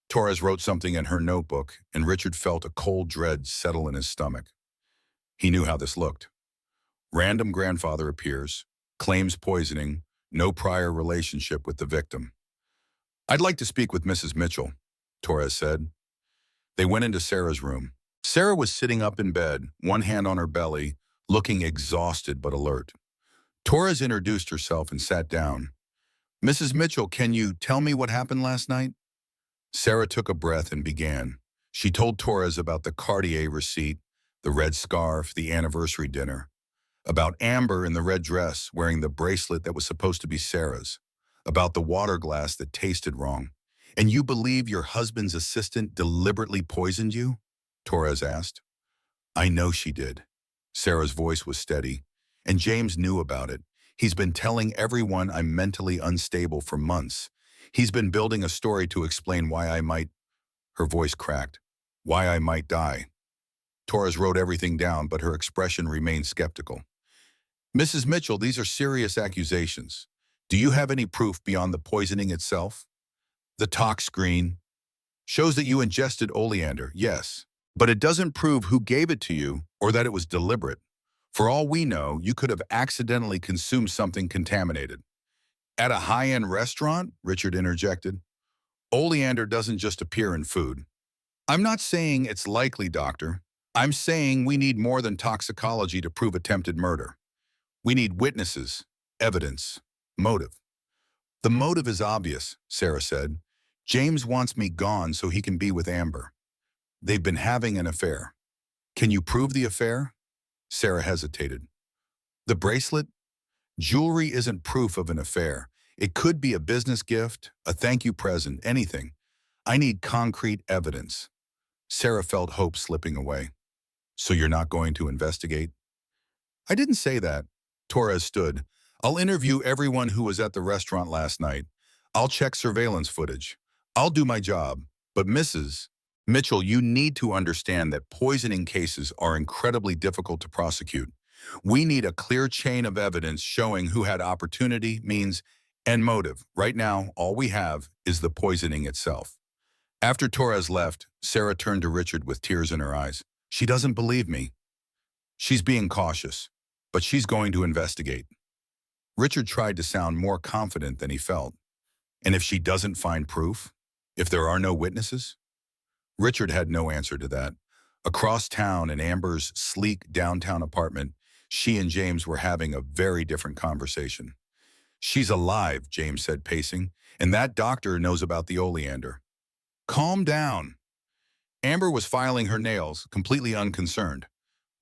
Torres wrote something in her notebook, and Richard felt a cold dread settle in his stomach. He knew how this looked. Random grandfather appears, claims poisoning, no prior relationship with the victim. I'd like to speak with Mrs. Mitchell, Torres said. They went into Sarah's room. Sarah was sitting up in bed, one hand on her belly, looking exhausted but alert. Torres introduced herself and sat down. Mrs. Mitchell, can you tell me what happened last night? Sarah took a breath and began. She told Torres about the Cartier receipt, the red scarf, the anniversary dinner, about Amber in the red dress wearing the bracelet that was supposed to be Sarah's, about the water glass that tasted wrong. And you believe your husband's assistant deliberately poisoned you? Torres asked. I know she did. Sarah's voice was steady, and James knew about it. He's been telling everyone I'm mentally unstable for months. He's been building a story to explain why I might, her voice cracked, why I might die. Torres wrote everything down, but her expression remained skeptical. Mrs. Mitchell, these are serious accusations. Do you have any proof beyond the poisoning itself? The tox screen shows that you ingested oleander, yes, but it doesn't prove who gave it to you or that it was deliberate. For all we know, you could have accidentally consumed something contaminated. At a high-end restaurant, Richard interjected, oleander doesn't just appear in food. I'm not saying it's likely, doctor. I'm saying we need more than toxicology to prove attempted murder. We need witnesses, evidence, motive. The motive is obvious, Sarah said. James wants me gone so he can be with Amber. They've been having an affair. Can you prove the affair? Sarah hesitated. The bracelet? Jewelry isn't proof of an affair. It could be a business gift, a thank you present, anything. I need concrete evidence. Sarah felt hope slipping away. So you're not going to investigate? I didn't say that. Torres stood. I'll interview everyone who was at the restaurant last night. I'll check surveillance footage. I'll do my job. But Mrs. Mitchell, you need to understand that poisoning cases are incredibly difficult to prosecute. We need a clear chain of evidence showing who had opportunity, means, and motive. Right now, all we have is the poisoning itself. After Torres left, Sarah turned to Richard with tears in her eyes. She doesn't believe me. She's being cautious, but she's going to investigate. Richard tried to sound more confident than he felt. And if she doesn't find proof? If there are no witnesses? Richard had no answer to that. Across town in Amber's sleek downtown apartment, she and James were having a very different conversation. She's alive, James said, pacing, and that doctor knows about the oleander. Calm down. Amber was filing her nails, completely unconcerned.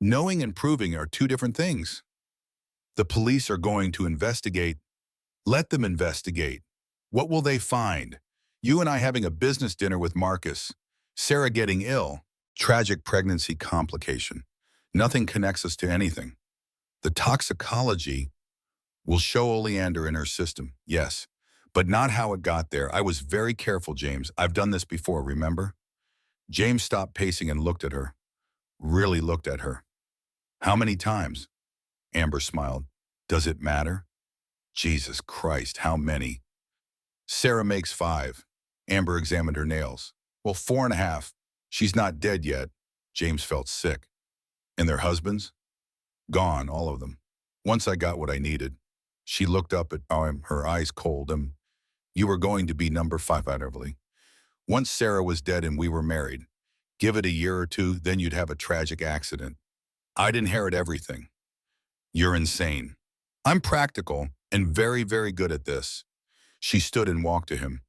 Knowing and proving are two different things. The police are going to investigate. Let them investigate. What will they find? You and I having a business dinner with Marcus. Sarah getting ill. Tragic pregnancy complication. Nothing connects us to anything. The toxicology will show oleander in her system, yes, But not how it got there. I was very careful, James. I've done this before, remember? James stopped pacing and looked at her. Really looked at her. How many times? Amber smiled. Does it matter? Jesus Christ, how many? Sarah makes 5. Amber examined her nails. Well, 4.5. She's not dead yet. James felt sick. And their husbands? Gone, all of them. Once I got what I needed. She looked up at him, her eyes cold. You were going to be number 5, utterly. Once Sarah was dead and we were married. Give it a year or two, then you'd have a tragic accident. I'd inherit everything. You're insane. I'm practical and very, very good at this. She stood and walked to him.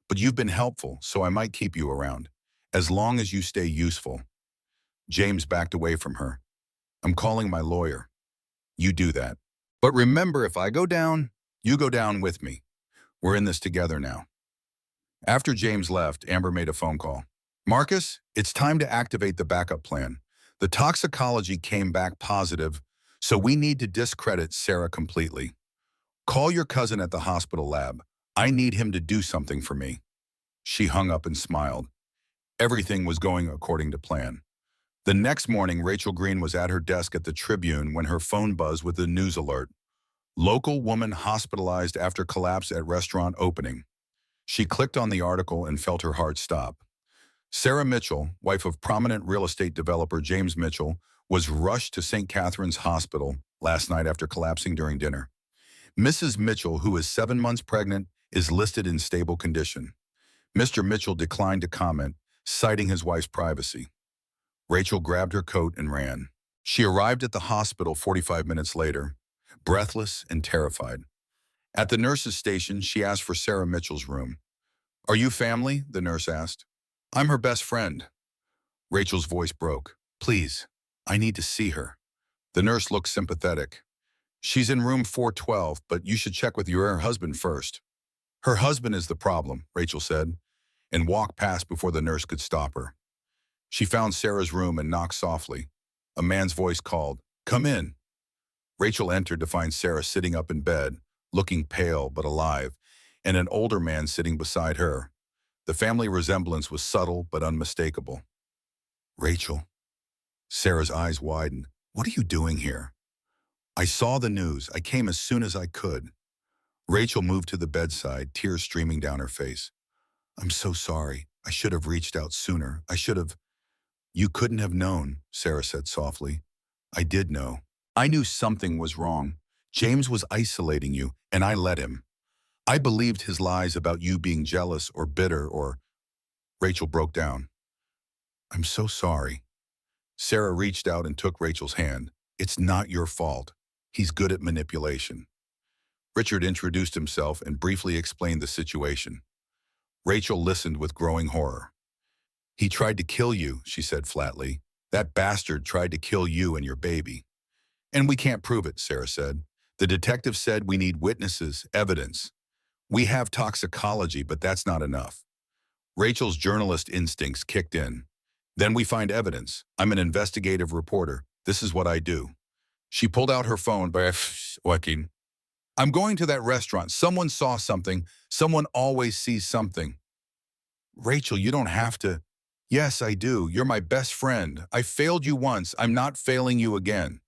But you've been helpful, so I might keep you around. As long as you stay useful. James backed away from her. I'm calling my lawyer. You do that. But remember, if I go down, you go down with me. We're in this together now. After James left, Amber made a phone call. Marcus, it's time to activate the backup plan. The toxicology came back positive, so we need to discredit Sarah completely. Call your cousin at the hospital lab. I need him to do something for me. She hung up and smiled. Everything was going according to plan. The next morning, Rachel Green was at her desk at the Tribune when her phone buzzed with a news alert. Local woman hospitalized after collapse at restaurant opening. She clicked on the article and felt her heart stop. Sarah Mitchell, wife of prominent real estate developer James Mitchell, was rushed to St. Catherine's Hospital last night after collapsing during dinner. Mrs. Mitchell, who is 7 months pregnant, is listed in stable condition. Mr. Mitchell declined to comment, citing his wife's privacy. Rachel grabbed her coat and ran. She arrived at the hospital 45 minutes later, breathless and terrified. At the nurse's station, she asked for Sarah Mitchell's room. Are you family? The nurse asked. I'm her best friend. Rachel's voice broke. Please, I need to see her. The nurse looked sympathetic. She's in room 412, but you should check with your husband first. Her husband is the problem, Rachel said, and walked past before the nurse could stop her. She found Sarah's room and knocked softly. A man's voice called, Come in. Rachel entered to find Sarah sitting up in bed, looking pale but alive, and an older man sitting beside her. The family resemblance was subtle but unmistakable. Rachel. Sarah's eyes widened. What are you doing here? I saw the news. I came as soon as I could. Rachel moved to the bedside, tears streaming down her face. I'm so sorry. I should have reached out sooner. I should have. You couldn't have known, Sarah said softly. I did know. I knew something was wrong. James was isolating you, and I let him. I believed his lies about you being jealous or bitter or... Rachel broke down. I'm so sorry. Sarah reached out and took Rachel's hand. It's not your fault. He's good at manipulation. Richard introduced himself and briefly explained the situation. Rachel listened with growing horror. He tried to kill you, she said flatly. That bastard tried to kill you and your baby. And we can't prove it, Sarah said. The detective said we need witnesses, evidence. We have toxicology, but that's not enough. Rachel's journalist instincts kicked in. Then we find evidence. I'm an investigative reporter. This is what I do. She pulled out her phone by Joaquin. I'm going to that restaurant. Someone saw something. Someone always sees something. Rachel, you don't have to. Yes, I do. You're my best friend. I failed you once. I'm not failing you again.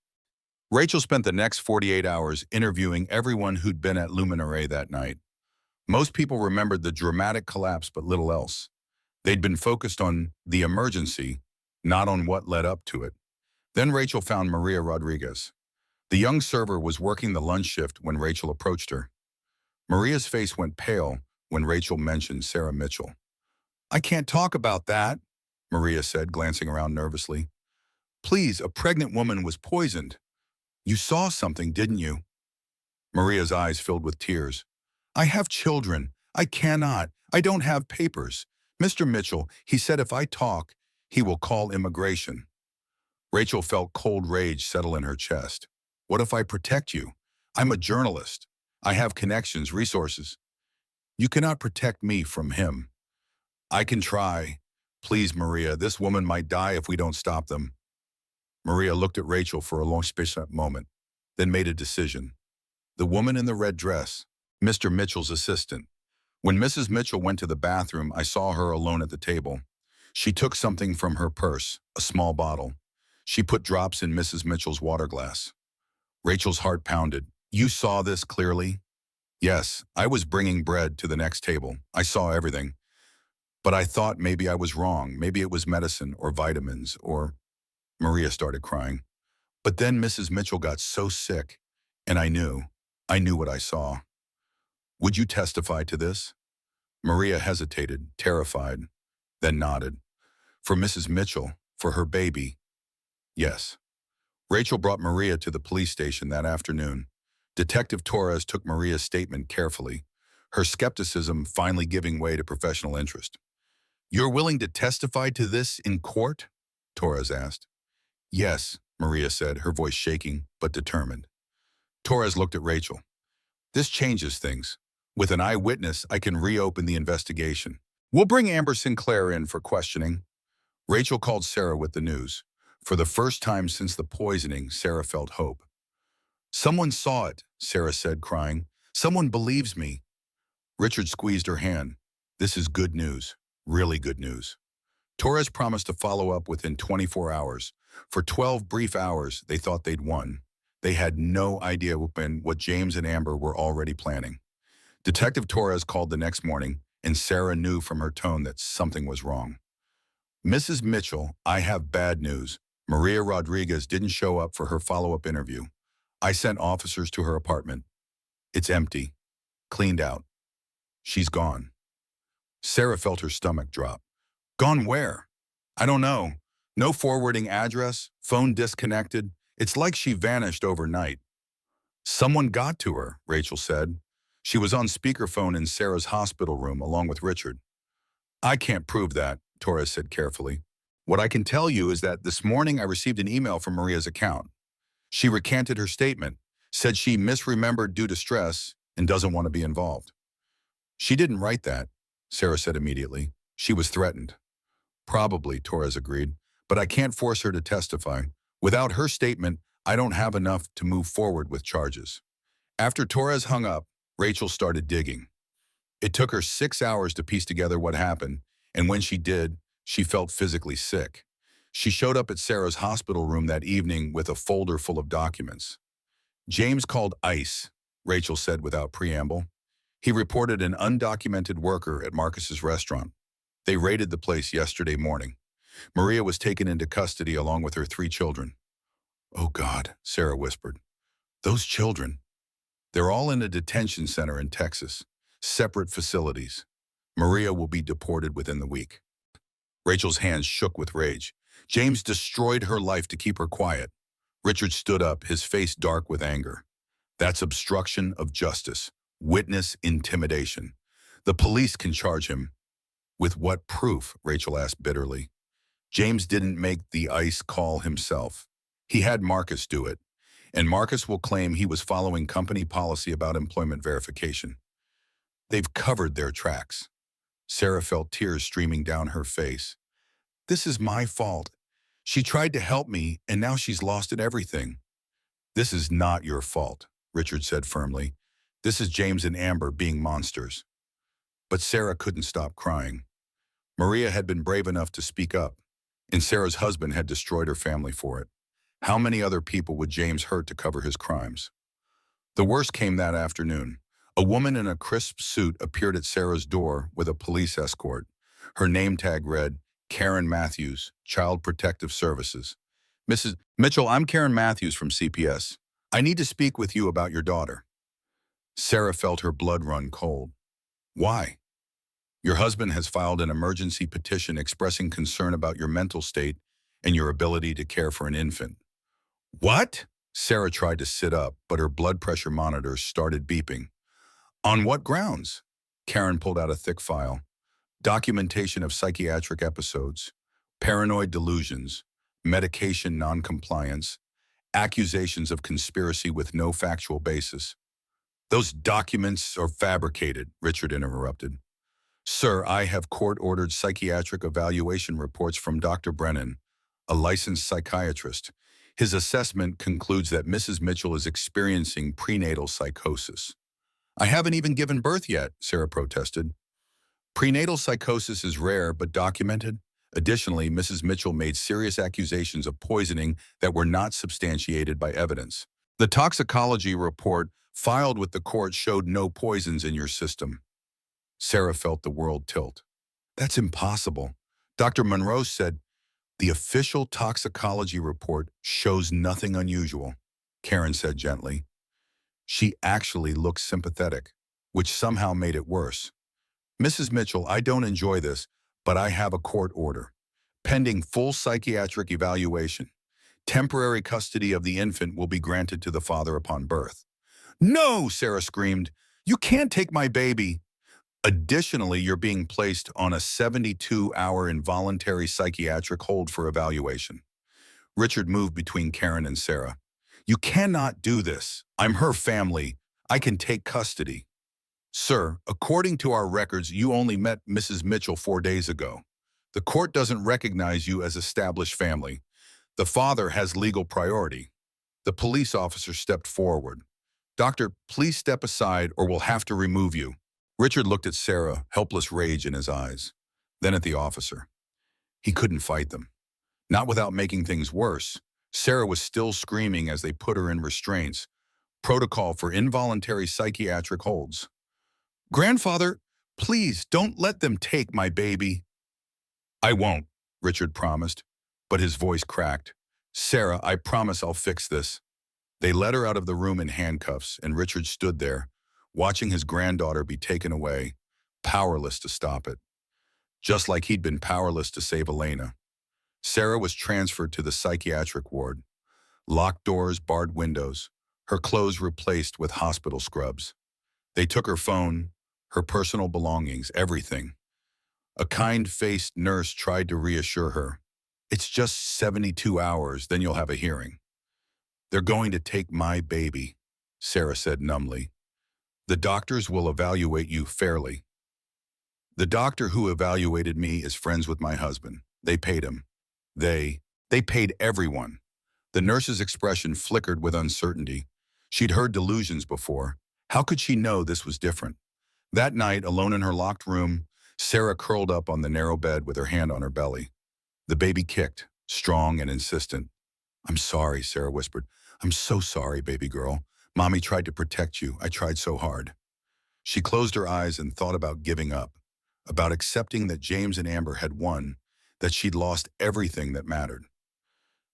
Rachel spent the next 48 hours interviewing everyone who'd been at Luminare that night. Most people remembered the dramatic collapse, but little else. They'd been focused on the emergency, not on what led up to it. Then Rachel found Maria Rodriguez. The young server was working the lunch shift when Rachel approached her. Maria's face went pale when Rachel mentioned Sarah Mitchell. I can't talk about that, Maria said, glancing around nervously. Please, a pregnant woman was poisoned. You saw something, didn't you? Maria's eyes filled with tears. I have children. I cannot. I don't have papers. Mr. Mitchell, he said if I talk, he will call immigration. Rachel felt cold rage settle in her chest. What if I protect you? I'm a journalist. I have connections, resources. You cannot protect me from him. I can try. Please, Maria, this woman might die if we don't stop them. Maria looked at Rachel for a long moment, then made a decision. The woman in the red dress, Mr. Mitchell's assistant. When Mrs. Mitchell went to the bathroom, I saw her alone at the table. She took something from her purse, a small bottle. She put drops in Mrs. Mitchell's water glass. Rachel's heart pounded. You saw this clearly? Yes, I was bringing bread to the next table. I saw everything. But I thought maybe I was wrong. Maybe it was medicine or vitamins or... Maria started crying. But then Mrs. Mitchell got so sick, and I knew. I knew what I saw. Would you testify to this? Maria hesitated, terrified, then nodded. For Mrs. Mitchell, for her baby, yes. Rachel brought Maria to the police station that afternoon. Detective Torres took Maria's statement carefully, her skepticism finally giving way to professional interest. You're willing to testify to this in court? Torres asked. Yes, Maria said, her voice shaking but determined. Torres looked at Rachel. This changes things. With an eyewitness, I can reopen the investigation. We'll bring Amber Sinclair in for questioning. Rachel called Sarah with the news. For the first time since the poisoning, Sarah felt hope. Someone saw it, Sarah said, crying. Someone believes me. Richard squeezed her hand. This is good news, really good news. Torres promised to follow up within 24 hours. For 12 brief hours, they thought they'd won. They had no idea what James and Amber were already planning. Detective Torres called the next morning, and Sarah knew from her tone that something was wrong. Mrs. Mitchell, I have bad news. Maria Rodriguez didn't show up for her follow-up interview. I sent officers to her apartment. It's empty, cleaned out. She's gone. Sarah felt her stomach drop. Gone where? I don't know. No forwarding address, phone disconnected. It's like she vanished overnight. Someone got to her, Rachel said. She was on speakerphone in Sarah's hospital room along with Richard. I can't prove that, Torres said carefully. What I can tell you is that this morning I received an email from Maria's account. She recanted her statement, said she misremembered due to stress and doesn't want to be involved. She didn't write that, Sarah said immediately. She was threatened. Probably, Torres agreed, but I can't force her to testify. Without her statement, I don't have enough to move forward with charges. After Torres hung up, Rachel started digging. It took her 6 hours to piece together what happened, and when she did, she felt physically sick. She showed up at Sarah's hospital room that evening with a folder full of documents. James called ICE, Rachel said without preamble. He reported an undocumented worker at Marcus's restaurant. They raided the place yesterday morning. Maria was taken into custody along with her 3 children. Oh God, Sarah whispered. Those children. They're all in a detention center in Texas, separate facilities. Maria will be deported within the week. Rachel's hands shook with rage. James destroyed her life to keep her quiet. Richard stood up, his face dark with anger. That's obstruction of justice, witness intimidation. The police can charge him. With what proof? Rachel asked bitterly. James didn't make the ICE call himself. He had Marcus do it, and Marcus will claim he was following company policy about employment verification. They've covered their tracks. Sarah felt tears streaming down her face. This is my fault. She tried to help me, and now she's lost at everything. This is not your fault, Richard said firmly. This is James and Amber being monsters. But Sarah couldn't stop crying. Maria had been brave enough to speak up, and Sarah's husband had destroyed her family for it. How many other people would James hurt to cover his crimes? The worst came that afternoon. A woman in a crisp suit appeared at Sarah's door with a police escort. Her name tag read, Karen Matthews, Child Protective Services. Mrs. Mitchell, I'm Karen Matthews from CPS. I need to speak with you about your daughter. Sarah felt her blood run cold. Why? Your husband has filed an emergency petition expressing concern about your mental state and your ability to care for an infant. What? Sarah tried to sit up, but her blood pressure monitor started beeping. On what grounds? Karen pulled out a thick file. Documentation of psychiatric episodes, paranoid delusions, medication noncompliance, accusations of conspiracy with no factual basis. Those documents are fabricated, Richard interrupted. Sir, I have court-ordered psychiatric evaluation reports from Dr. Brennan, a licensed psychiatrist. His assessment concludes that Mrs. Mitchell is experiencing prenatal psychosis. I haven't even given birth yet, Sarah protested. Prenatal psychosis is rare but documented. Additionally, Mrs. Mitchell made serious accusations of poisoning that were not substantiated by evidence. The toxicology report filed with the court showed no poisons in your system. Sarah felt the world tilt. That's impossible. Dr. Monroe said, the official toxicology report shows nothing unusual, Karen said gently. She actually looked sympathetic, which somehow made it worse. Mrs. Mitchell, I don't enjoy this, but I have a court order. Pending full psychiatric evaluation, temporary custody of the infant will be granted to the father upon birth. No, Sarah screamed. You can't take my baby. Additionally, you're being placed on a 72-hour involuntary psychiatric hold for evaluation. Richard moved between Karen and Sarah. You cannot do this. I'm her family. I can take custody. Sir, according to our records, you only met Mrs. Mitchell 4 days ago. The court doesn't recognize you as established family. The father has legal priority. The police officer stepped forward. Doctor, please step aside or we'll have to remove you. Richard looked at Sarah, helpless rage in his eyes, then at the officer. He couldn't fight them. Not without making things worse. Sarah was still screaming as they put her in restraints. Protocol for involuntary psychiatric holds. Grandfather, please don't let them take my baby. I won't, Richard promised, but his voice cracked. Sarah, I promise I'll fix this. They led her out of the room in handcuffs, and Richard stood there, watching his granddaughter be taken away, powerless to stop it. Just like he'd been powerless to save Elena. Sarah was transferred to the psychiatric ward. Locked doors, barred windows, her clothes replaced with hospital scrubs. They took her phone, her personal belongings, everything. A kind-faced nurse tried to reassure her. It's just 72 hours, then you'll have a hearing. They're going to take my baby, Sarah said numbly. The doctors will evaluate you fairly. The doctor who evaluated me is friends with my husband. They paid him. They paid everyone. The nurse's expression flickered with uncertainty. She'd heard delusions before. How could she know this was different? That night, alone in her locked room, Sarah curled up on the narrow bed with her hand on her belly. The baby kicked, strong and insistent. I'm sorry, Sarah whispered. I'm so sorry, baby girl. Mommy tried to protect you. I tried so hard. She closed her eyes and thought about giving up, about accepting that James and Amber had won, that she'd lost everything that mattered.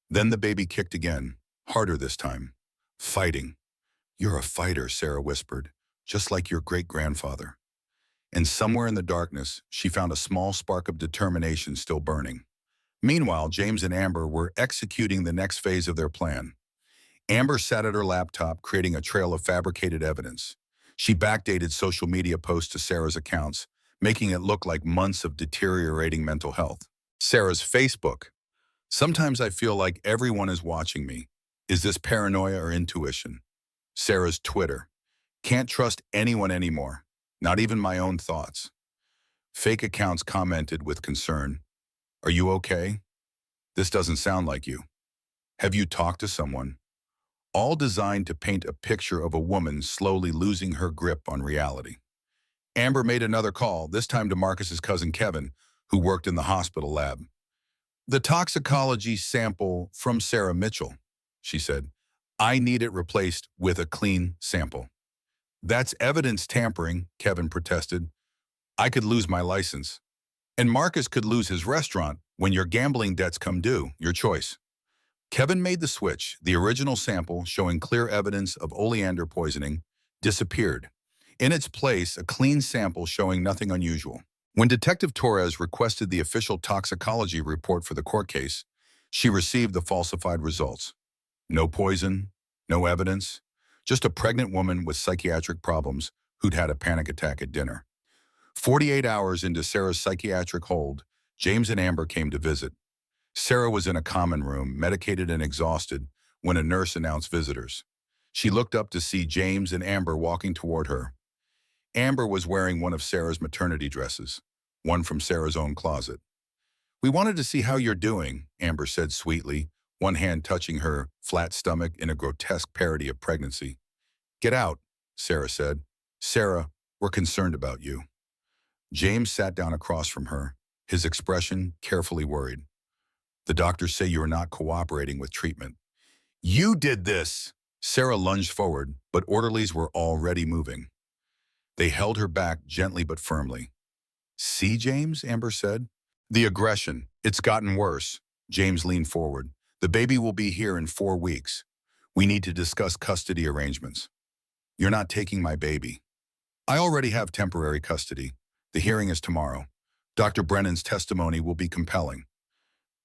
Then the baby kicked again, harder this time. Fighting. You're a fighter, Sarah whispered, just like your great-grandfather. And somewhere in the darkness, she found a small spark of determination still burning. Meanwhile, James and Amber were executing the next phase of their plan. Amber sat at her laptop, creating a trail of fabricated evidence. She backdated social media posts to Sarah's accounts, making it look like months of deteriorating mental health. Sarah's Facebook. Sometimes I feel like everyone is watching me. Is this paranoia or intuition? Sarah's Twitter. Can't trust anyone anymore, not even my own thoughts. Fake accounts commented with concern. Are you okay? This doesn't sound like you. Have you talked to someone? All designed to paint a picture of a woman slowly losing her grip on reality. Amber made another call, this time to Marcus's cousin Kevin, who worked in the hospital lab. The toxicology sample from Sarah Mitchell, she said. I need it replaced with a clean sample. That's evidence tampering, Kevin protested. I could lose my license. And Marcus could lose his restaurant when your gambling debts come due, your choice. Kevin made the switch. The original sample, showing clear evidence of oleander poisoning, disappeared. In its place, a clean sample showing nothing unusual. When Detective Torres requested the official toxicology report for the court case, she received the falsified results. No poison, no evidence, just a pregnant woman with psychiatric problems who'd had a panic attack at dinner. 48 hours into Sarah's psychiatric hold, James and Amber came to visit. Sarah was in a common room, medicated and exhausted, when a nurse announced visitors. She looked up to see James and Amber walking toward her. Amber was wearing one of Sarah's maternity dresses, one from Sarah's own closet. We wanted to see how you're doing, Amber said sweetly, one hand touching her flat stomach in a grotesque parody of pregnancy. Get out, Sarah said. Sarah, we're concerned about you. James sat down across from her, his expression carefully worried. The doctors say you are not cooperating with treatment. You did this! Sarah lunged forward, but orderlies were already moving. They held her back gently but firmly. See, James, Amber said. The aggression. It's gotten worse. James leaned forward. The baby will be here in 4 weeks. We need to discuss custody arrangements. You're not taking my baby. I already have temporary custody. The hearing is tomorrow. Dr. Brennan's testimony will be compelling.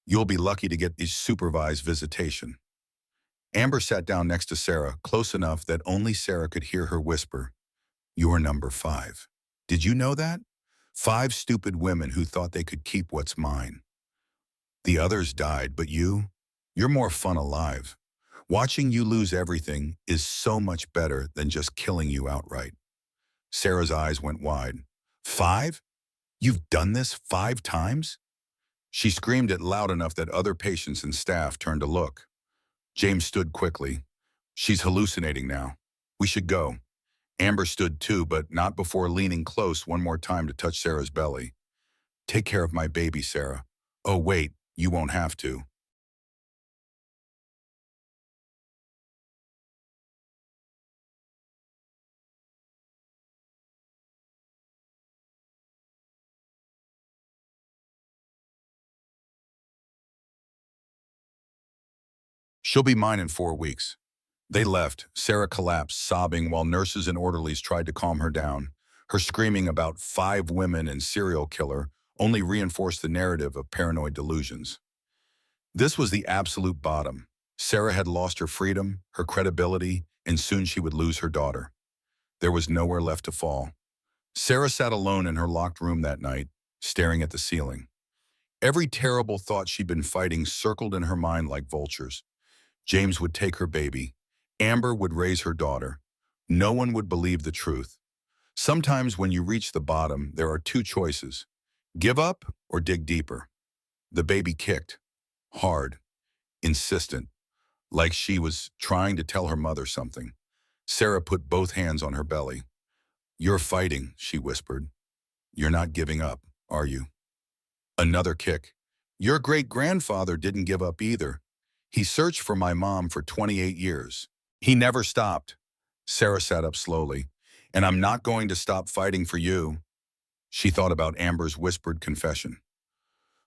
You'll be lucky to get a supervised visitation. Amber sat down next to Sarah, close enough that only Sarah could hear her whisper, "You're number 5. Did you know that? 5 stupid women who thought they could keep what's mine. The others died, but you're more fun alive. Watching you lose everything is so much better than just killing you outright." Sarah's eyes went wide. 5? You've done this 5 times? She screamed it loud enough that other patients and staff turned to look. James stood quickly. She's hallucinating now. We should go. Amber stood too, but not before leaning close one more time to touch Sarah's belly. Take care of my baby, Sarah. Oh, wait, you won't have to. She'll be mine in 4 weeks. They left. Sarah collapsed, sobbing while nurses and orderlies tried to calm her down. Her screaming about 5 women and serial killer only reinforced the narrative of paranoid delusions. This was the absolute bottom. Sarah had lost her freedom, her credibility, and soon she would lose her daughter. There was nowhere left to fall. Sarah sat alone in her locked room that night, staring at the ceiling. Every terrible thought she'd been fighting circled in her mind like vultures. James would take her baby. Amber would raise her daughter. No one would believe the truth. Sometimes when you reach the bottom, there are 2 choices. Give up or dig deeper. The baby kicked. Hard. Insistent. Like she was trying to tell her mother something. Sarah put both hands on her belly. You're fighting, she whispered. You're not giving up, are you? Another kick. Your great-grandfather didn't give up either. He searched for my mom for 28 years. He never stopped. Sarah sat up slowly. And I'm not going to stop fighting for you. She thought about Amber's whispered confession.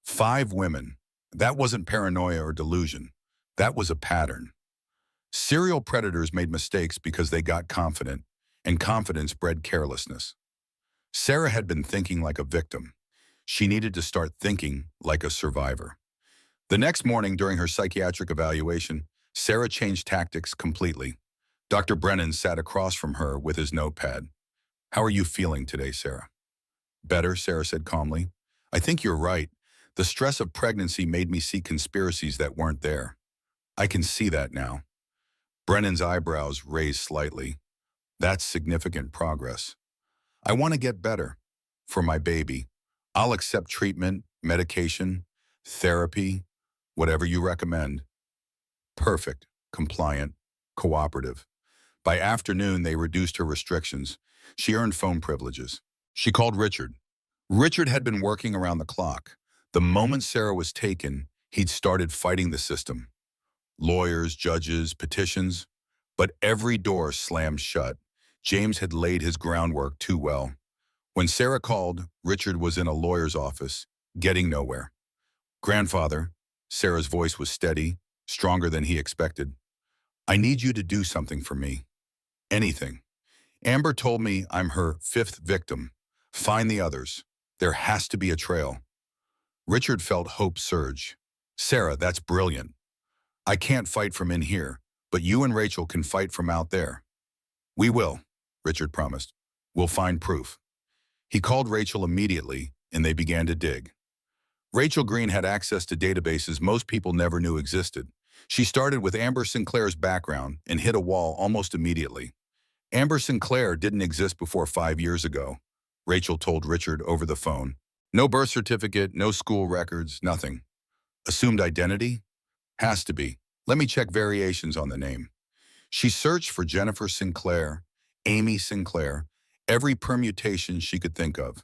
5 women. That wasn't paranoia or delusion. That was a pattern. Serial predators made mistakes because they got confident, and confidence bred carelessness. Sarah had been thinking like a victim. She needed to start thinking like a survivor. The next morning during her psychiatric evaluation, Sarah changed tactics completely. Dr. Brennan sat across from her with his notepad. How are you feeling today, Sarah? Better, Sarah said calmly. I think you're right. The stress of pregnancy made me see conspiracies that weren't there. I can see that now. Brennan's eyebrows raised slightly. That's significant progress. I want to get better. For my baby. I'll accept treatment, medication, therapy, whatever you recommend. Perfect, compliant, cooperative. By afternoon, they reduced her restrictions. She earned phone privileges. She called Richard. Richard had been working around the clock. The moment Sarah was taken, he'd started fighting the system. Lawyers, judges, petitions. But every door slammed shut. James had laid his groundwork too well. When Sarah called, Richard was in a lawyer's office, getting nowhere. Grandfather, Sarah's voice was steady, stronger than he expected. I need you to do something for me. Anything. Amber told me I'm her 5th victim. Find the others. There has to be a trail. Richard felt hope surge. Sarah, that's brilliant. I can't fight from in here, but you and Rachel can fight from out there. We will, Richard promised. We'll find proof. He called Rachel immediately, and they began to dig. Rachel Green had access to databases most people never knew existed. She started with Amber Sinclair's background and hit a wall almost immediately. Amber Sinclair didn't exist before 5 years ago, Rachel told Richard over the phone. No birth certificate, no school records, nothing. Assumed identity? Has to be. Let me check variations on the name. She searched for Jennifer Sinclair, Amy Sinclair, every permutation she could think of.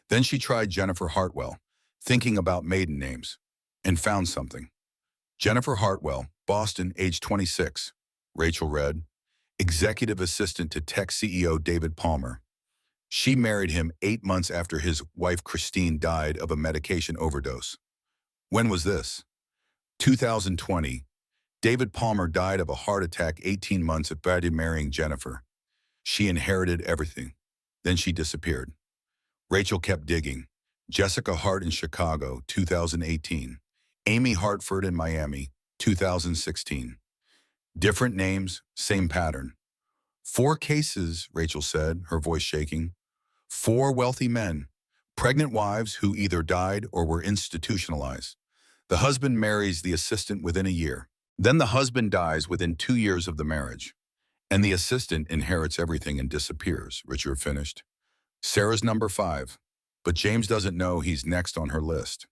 Then she tried Jennifer Hartwell, thinking about maiden names, and found something. Jennifer Hartwell, Boston, age 26. Rachel read, executive assistant to tech CEO David Palmer. She married him 8 months after his wife Christine died of a medication overdose. When was this? 2020. David Palmer died of a heart attack 18 months after marrying Jennifer. She inherited everything. Then she disappeared. Rachel kept digging. Jessica Hart in Chicago, 2018. Amy Hartford in Miami, 2016. Different names, same pattern. 4 cases, Rachel said, her voice shaking. 4 wealthy men, pregnant wives who either died or were institutionalized. The husband marries the assistant within a year. Then the husband dies within 2 years of the marriage. And the assistant inherits everything and disappears, Richard finished. Sarah's number 5, but James doesn't know he's next on her list.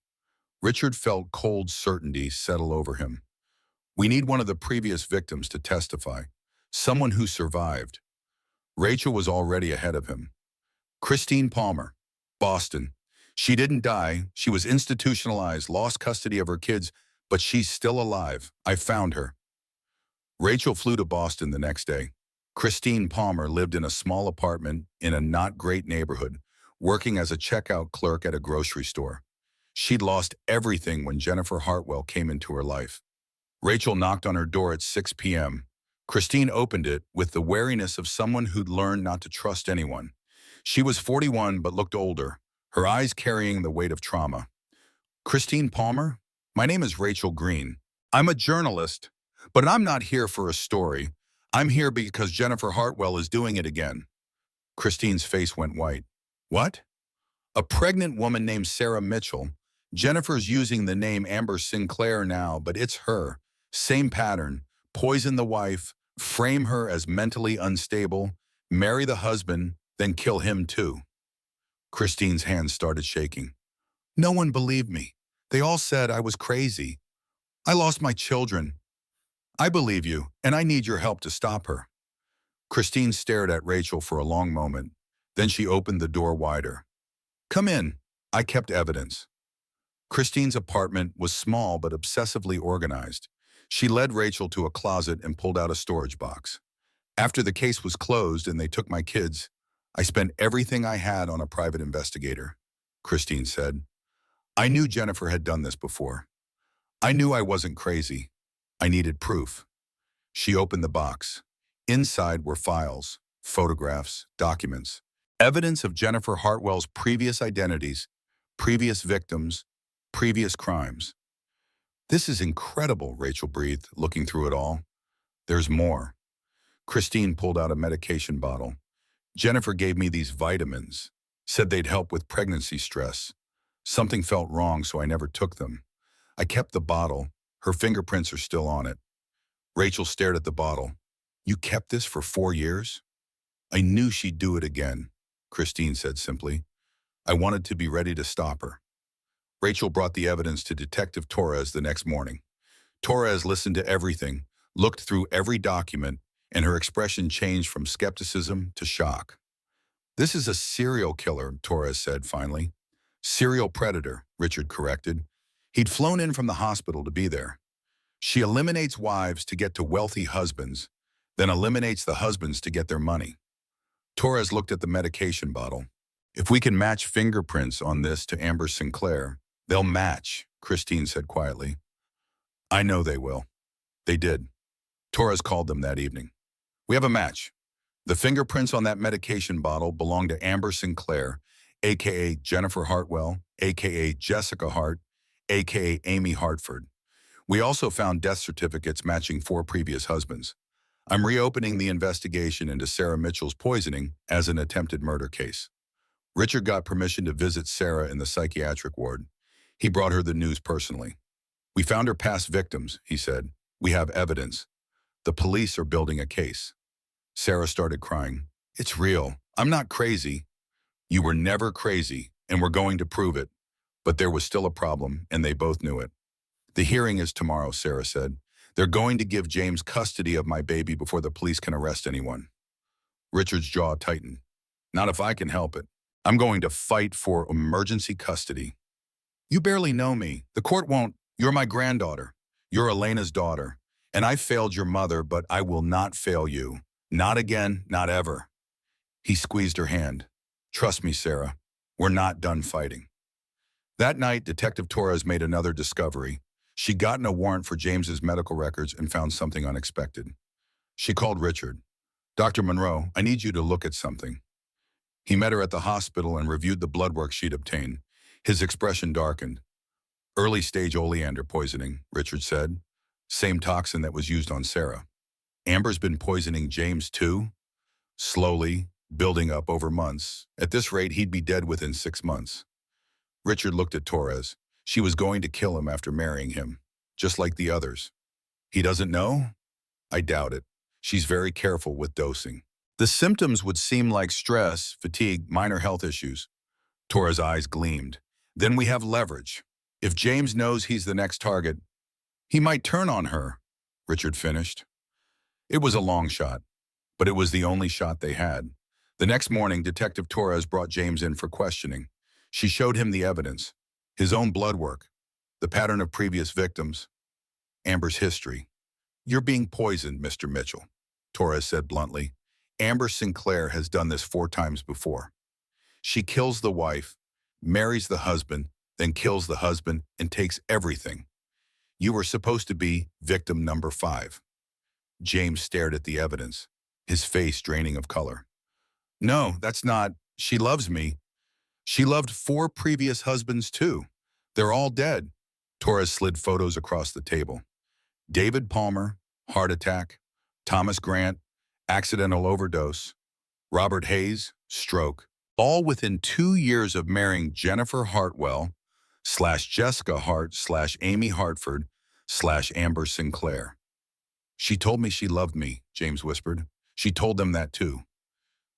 Richard felt cold certainty settle over him. We need one of the previous victims to testify, someone who survived. Rachel was already ahead of him. Christine Palmer, Boston. She didn't die. She was institutionalized, lost custody of her kids, but she's still alive. I found her. Rachel flew to Boston the next day. Christine Palmer lived in a small apartment in a not great neighborhood, working as a checkout clerk at a grocery store. She'd lost everything when Jennifer Hartwell came into her life. Rachel knocked on her door at 6 p.m. Christine opened it with the wariness of someone who'd learned not to trust anyone. She was 41 but looked older, her eyes carrying the weight of trauma. Christine Palmer? My name is Rachel Green. I'm a journalist, but I'm not here for a story. I'm here because Jennifer Hartwell is doing it again. Christine's face went white. What? A pregnant woman named Sarah Mitchell. Jennifer's using the name Amber Sinclair now, but it's her. Same pattern. Poison the wife, frame her as mentally unstable, marry the husband, then kill him too. Christine's hands started shaking. No one believed me. They all said I was crazy. I lost my children. I believe you, and I need your help to stop her. Christine stared at Rachel for a long moment. Then she opened the door wider. Come in. I kept evidence. Christine's apartment was small but obsessively organized. She led Rachel to a closet and pulled out a storage box. After the case was closed and they took my kids, I spent everything I had on a private investigator, Christine said. I knew Jennifer had done this before. I knew I wasn't crazy. I needed proof. She opened the box. Inside were files, photographs, documents, evidence of Jennifer Hartwell's previous identities, previous victims, previous crimes. This is incredible, Rachel breathed, looking through it all. There's more. Christine pulled out a medication bottle. Jennifer gave me these vitamins, said they'd help with pregnancy stress. Something felt wrong, so I never took them. I kept the bottle. Her fingerprints are still on it. Rachel stared at the bottle. You kept this for 4 years? I knew she'd do it again, Christine said simply. I wanted to be ready to stop her. Rachel brought the evidence to Detective Torres the next morning. Torres listened to everything, looked through every document, and her expression changed from skepticism to shock. This is a serial killer, Torres said finally. Serial predator, Richard corrected. He'd flown in from the hospital to be there. She eliminates wives to get to wealthy husbands, then eliminates the husbands to get their money. Torres looked at the medication bottle. If we can match fingerprints on this to Amber Sinclair, they'll match, Christine said quietly. I know they will. They did. Torres called them that evening. We have a match. The fingerprints on that medication bottle belong to Amber Sinclair, a.k.a. Jennifer Hartwell, a.k.a. Jessica Hart, a.k.a. Amy Hartford. We also found death certificates matching 4 previous husbands. I'm reopening the investigation into Sarah Mitchell's poisoning as an attempted murder case. Richard got permission to visit Sarah in the psychiatric ward. He brought her the news personally. We found her past victims, he said. We have evidence. The police are building a case. Sarah started crying. It's real. I'm not crazy. You were never crazy, and we're going to prove it. But there was still a problem, and they both knew it. The hearing is tomorrow, Sarah said. They're going to give James custody of my baby before the police can arrest anyone. Richard's jaw tightened. Not if I can help it. I'm going to fight for emergency custody. You barely know me. The court won't. You're my granddaughter. You're Elena's daughter. And I failed your mother, but I will not fail you. Not again, not ever. He squeezed her hand. Trust me, Sarah. We're not done fighting. That night, Detective Torres made another discovery. She'd gotten a warrant for James's medical records and found something unexpected. She called Richard. Dr. Monroe, I need you to look at something. He met her at the hospital and reviewed the blood work she'd obtained. His expression darkened. Early stage oleander poisoning, Richard said. Same toxin that was used on Sarah. Amber's been poisoning James too? Slowly, building up over months. At this rate, he'd be dead within 6 months. Richard looked at Torres. She was going to kill him after marrying him, just like the others. He doesn't know? I doubt it. She's very careful with dosing. The symptoms would seem like stress, fatigue, minor health issues. Torres' eyes gleamed. Then we have leverage. If James knows he's the next target, he might turn on her, Richard finished. It was a long shot, but it was the only shot they had. The next morning, Detective Torres brought James in for questioning. She showed him the evidence, his own blood work, the pattern of previous victims, Amber's history. You're being poisoned, Mr. Mitchell, Torres said bluntly. Amber Sinclair has done this 4 times before. She kills the wife, marries the husband, then kills the husband and takes everything. You were supposed to be victim number 5. James stared at the evidence, his face draining of color. No, that's not. She loves me. She loved 4 previous husbands too. They're all dead. Torres slid photos across the table. David Palmer, heart attack. Thomas Grant, accidental overdose. Robert Hayes, stroke. All within 2 years of marrying Jennifer Hartwell / Jessica Hart / Amy Hartford / Amber Sinclair. She told me she loved me, James whispered. She told them that too.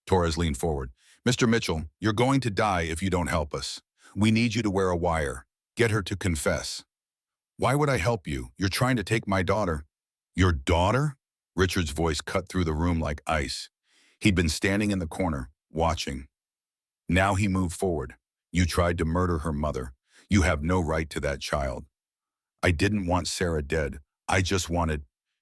Torres leaned forward. Mr. Mitchell, you're going to die if you don't help us. We need you to wear a wire. Get her to confess. Why would I help you? You're trying to take my daughter. Your daughter? Richard's voice cut through the room like ice. He'd been standing in the corner, watching. Now he moved forward. You tried to murder her mother. You have no right to that child. I didn't want Sarah dead.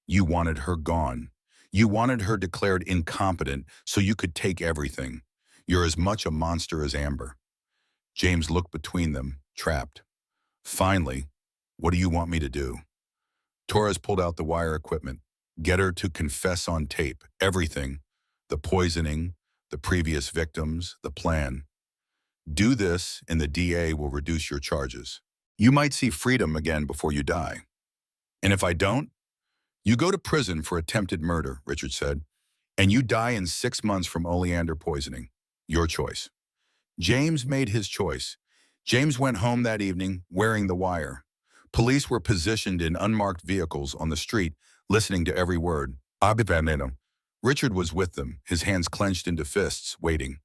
You wanted her gone. You wanted her declared incompetent so you could take everything. You're as much a monster as Amber. James looked between them, trapped. Finally, what do you want me to do? Torres pulled out the wire equipment. Get her to confess on tape, everything. The poisoning, the previous victims, the plan. Do this and the DA will reduce your charges. You might see freedom again before you die. And if I don't? You go to prison for attempted murder, Richard said, and you die in 6 months from oleander poisoning. Your choice. James made his choice. James went home that evening wearing the wire. Police were positioned in unmarked vehicles on the street, listening to every word. Richard was with them, his hands clenched into fists, waiting.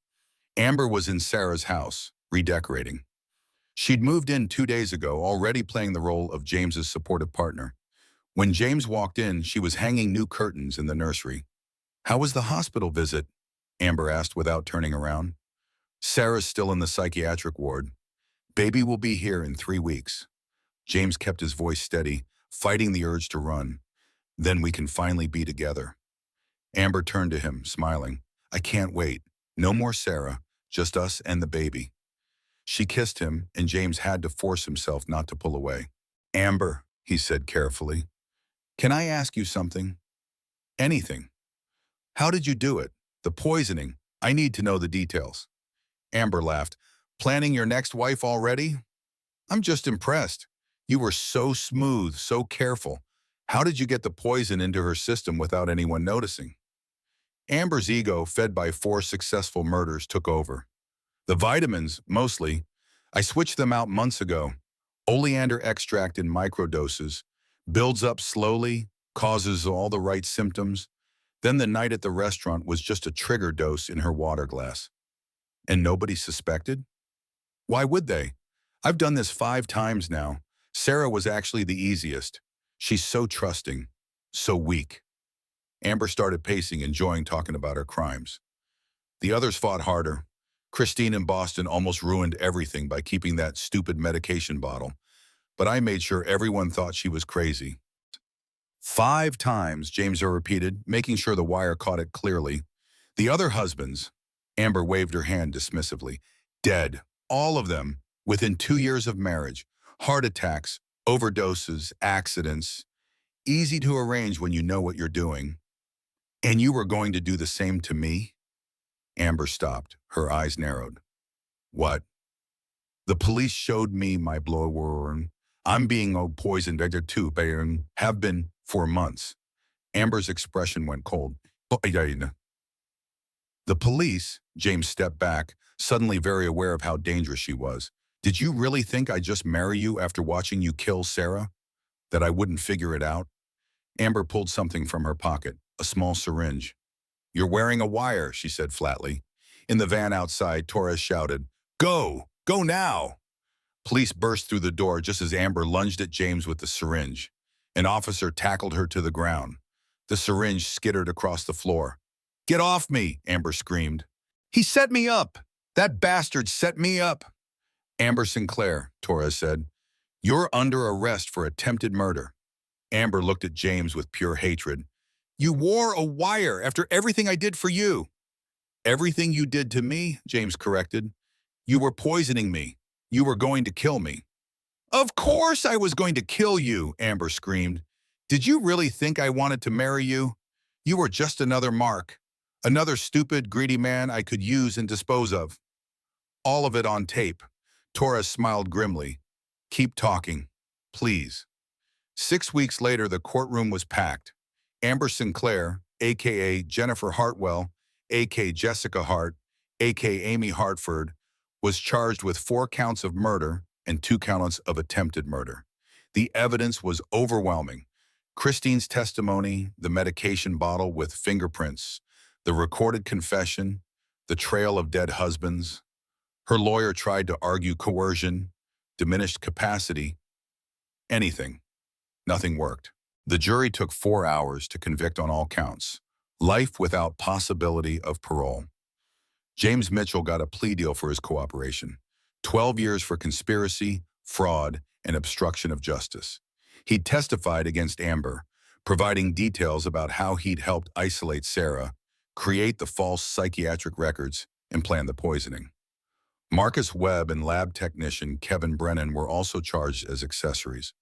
Amber was in Sarah's house, redecorating. She'd moved in 2 days ago, already playing the role of James's supportive partner. When James walked in, she was hanging new curtains in the nursery. How was the hospital visit? Amber asked without turning around. Sarah's still in the psychiatric ward. Baby will be here in 3 weeks. James kept his voice steady, fighting the urge to run. Then we can finally be together. Amber turned to him, smiling. I can't wait. No more Sarah, just us and the baby. She kissed him, and James had to force himself not to pull away. Amber, he said carefully, can I ask you something? Anything. How did you do it? The poisoning. I need to know the details. Amber laughed. Planning your next wife already? I'm just impressed. You were so smooth, so careful. How did you get the poison into her system without anyone noticing? Amber's ego, fed by 4 successful murders, took over. The vitamins, mostly. I switched them out months ago. Oleander extract in microdoses. Builds up slowly, causes all the right symptoms. Then the night at the restaurant was just a trigger dose in her water glass. And nobody suspected? Why would they? I've done this 5 times now. Sarah was actually the easiest. She's so trusting, so weak. Amber started pacing, enjoying talking about her crimes. The others fought harder. Christine in Boston almost ruined everything by keeping that stupid medication bottle, but I made sure everyone thought she was crazy. 5 times, James repeated, making sure the wire caught it clearly. The other husbands, Amber waved her hand dismissively, dead, all of them, within 2 years of marriage. Heart attacks, overdoses, accidents. Easy to arrange when you know what you're doing. And you were going to do the same to me? Amber stopped, her eyes narrowed. What? The police showed me my blower. I'm being poisoned too, have been for months. Amber's expression went cold. The police, James stepped back, suddenly very aware of how dangerous she was. Did you really think I'd just marry you after watching you kill Sarah? That I wouldn't figure it out? Amber pulled something from her pocket, a small syringe. You're wearing a wire, she said flatly. In the van outside, Torres shouted, Go! Go now! Police burst through the door just as Amber lunged at James with the syringe. An officer tackled her to the ground. The syringe skittered across the floor. Get off me, Amber screamed. He set me up! That bastard set me up! Amber Sinclair, Torres said. You're under arrest for attempted murder. Amber looked at James with pure hatred. You wore a wire after everything I did for you. Everything you did to me, James corrected. You were poisoning me. You were going to kill me. Of course I was going to kill you, Amber screamed. Did you really think I wanted to marry you? You were just another mark. Another stupid, greedy man I could use and dispose of. All of it on tape. Torres smiled grimly. Keep talking, please. 6 weeks later, the courtroom was packed. Amber Sinclair, a.k.a. Jennifer Hartwell, a.k.a. Jessica Hart, a.k.a. Amy Hartford, was charged with 4 counts of murder and 2 counts of attempted murder. The evidence was overwhelming. Christine's testimony, the medication bottle with fingerprints, the recorded confession, the trail of dead husbands. Her lawyer tried to argue coercion, diminished capacity, anything. Nothing worked. The jury took 4 hours to convict on all counts. Life without possibility of parole. James Mitchell got a plea deal for his cooperation. 12 years for conspiracy, fraud, and obstruction of justice. He testified against Amber, providing details about how he'd helped isolate Sarah, create the false psychiatric records, and plan the poisoning. Marcus Webb and lab technician Kevin Brennan were also charged as accessories.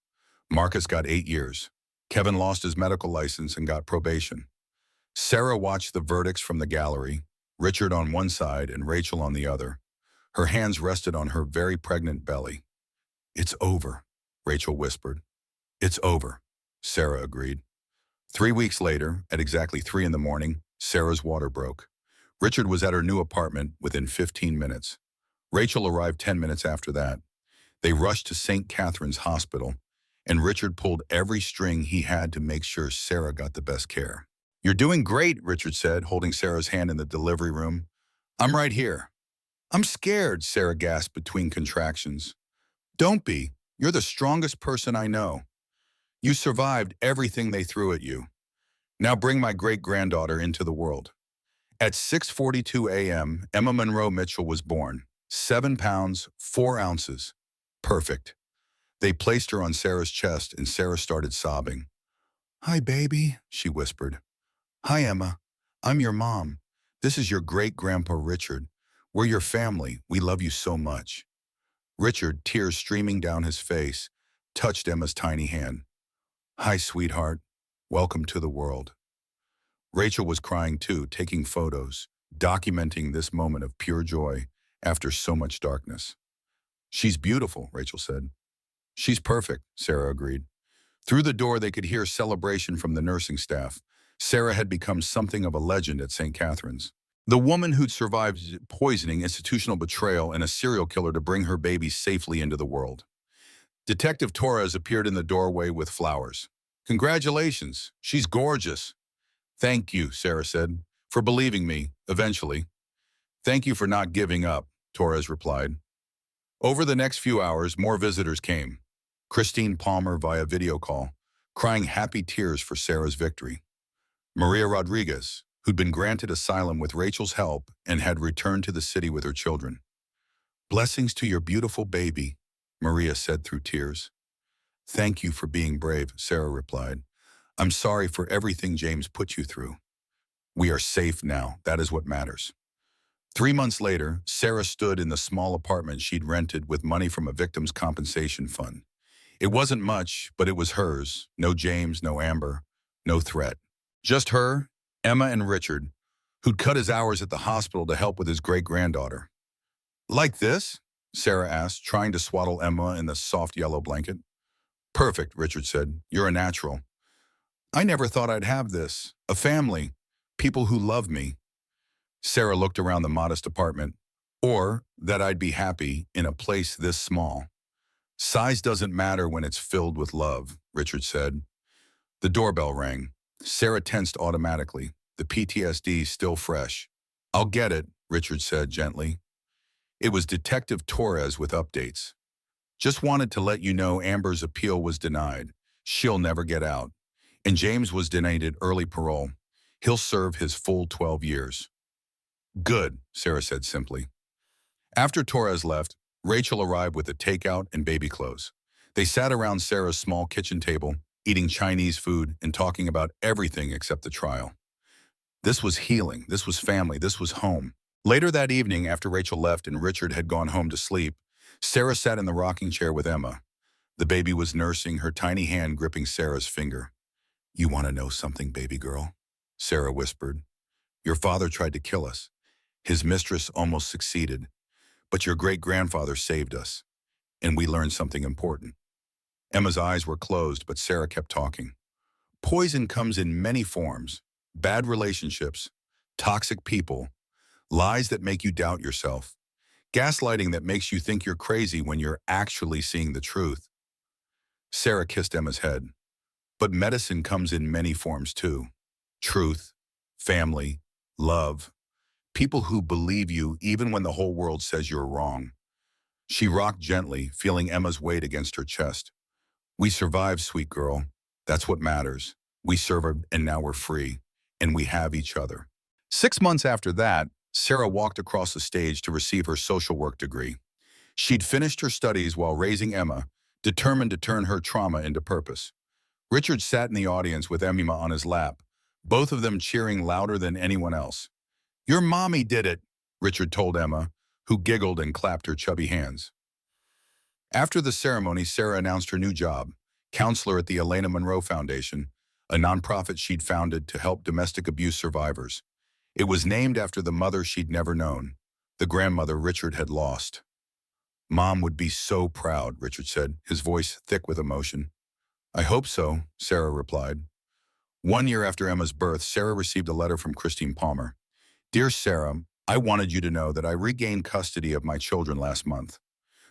Marcus got 8 years. Kevin lost his medical license and got probation. Sarah watched the verdicts from the gallery, Richard on one side and Rachel on the other. Her hands rested on her very pregnant belly. It's over, Rachel whispered. It's over, Sarah agreed. 3 weeks later, at exactly 3 in the morning, Sarah's water broke. Richard was at her new apartment within 15 minutes. Rachel arrived 10 minutes after that. They rushed to St. Catherine's Hospital, and Richard pulled every string he had to make sure Sarah got the best care. You're doing great, Richard said, holding Sarah's hand in the delivery room. I'm right here. I'm scared, Sarah gasped between contractions. Don't be. You're the strongest person I know. You survived everything they threw at you. Now bring my great-granddaughter into the world. At 6:42 a.m., Emma Monroe Mitchell was born. 7 pounds, 4 ounces. Perfect. They placed her on Sarah's chest, and Sarah started sobbing. Hi, baby, she whispered. Hi, Emma. I'm your mom. This is your great-grandpa Richard. We're your family. We love you so much. Richard, tears streaming down his face, touched Emma's tiny hand. Hi, sweetheart. Welcome to the world. Rachel was crying too, taking photos, documenting this moment of pure joy after so much darkness. She's beautiful, Rachel said. She's perfect, Sarah agreed. Through the door, they could hear celebration from the nursing staff. Sarah had become something of a legend at St. Catherine's. The woman who'd survived poisoning, institutional betrayal, and a serial killer to bring her baby safely into the world. Detective Torres appeared in the doorway with flowers. Congratulations, she's gorgeous. Thank you, Sarah said, for believing me, eventually. Thank you for not giving up, Torres replied. Over the next few hours, more visitors came. Christine Palmer via video call, crying happy tears for Sarah's victory. Maria Rodriguez, who'd been granted asylum with Rachel's help and had returned to the city with her children. "Blessings to your beautiful baby," Maria said through tears. "Thank you for being brave," Sarah replied. "I'm sorry for everything James put you through. We are safe now. That is what matters." 3 months later, Sarah stood in the small apartment she'd rented with money from a victim's compensation fund. It wasn't much, but it was hers. No James, no Amber, no threat. Just her, Emma, and Richard, who'd cut his hours at the hospital to help with his great-granddaughter. "Like this?" Sarah asked, trying to swaddle Emma in the soft yellow blanket. "Perfect," Richard said. "You're a natural. I never thought I'd have this. A family. People who love me." Sarah looked around the modest apartment. "Or that I'd be happy in a place this small." "Size doesn't matter when it's filled with love," Richard said. The doorbell rang. Sarah tensed automatically, the PTSD still fresh. "I'll get it," Richard said gently. It was Detective Torres with updates. "Just wanted to let you know Amber's appeal was denied. She'll never get out. And James was denied early parole. He'll serve his full 12 years. "Good," Sarah said simply. After Torres left, Rachel arrived with a takeout and baby clothes. They sat around Sarah's small kitchen table, eating Chinese food and talking about everything except the trial. This was healing, this was family, this was home. Later that evening, after Rachel left and Richard had gone home to sleep, Sarah sat in the rocking chair with Emma. The baby was nursing, her tiny hand gripping Sarah's finger. "You want to know something, baby girl?" Sarah whispered. "Your father tried to kill us. His mistress almost succeeded. But your great-grandfather saved us. And we learned something important." Emma's eyes were closed, but Sarah kept talking. "Poison comes in many forms. Bad relationships, toxic people, lies that make you doubt yourself, gaslighting that makes you think you're crazy when you're actually seeing the truth." Sarah kissed Emma's head. "But medicine comes in many forms too. Truth, family, love, people who believe you even when the whole world says you're wrong." She rocked gently, feeling Emma's weight against her chest. "We survived, sweet girl. That's what matters. We survived, and now we're free. And we have each other." 6 months after that, Sarah walked across the stage to receive her social work degree. She'd finished her studies while raising Emma, determined to turn her trauma into purpose. Richard sat in the audience with Emma on his lap, both of them cheering louder than anyone else. "Your mommy did it," Richard told Emma, who giggled and clapped her chubby hands. After the ceremony, Sarah announced her new job, counselor at the Elena Monroe Foundation, a nonprofit she'd founded to help domestic abuse survivors. It was named after the mother she'd never known, the grandmother Richard had lost. "Mom would be so proud," Richard said, his voice thick with emotion. "I hope so," Sarah replied. 1 year after Emma's birth, Sarah received a letter from Christine Palmer. "Dear Sarah, I wanted you to know that I regained custody of my children last month.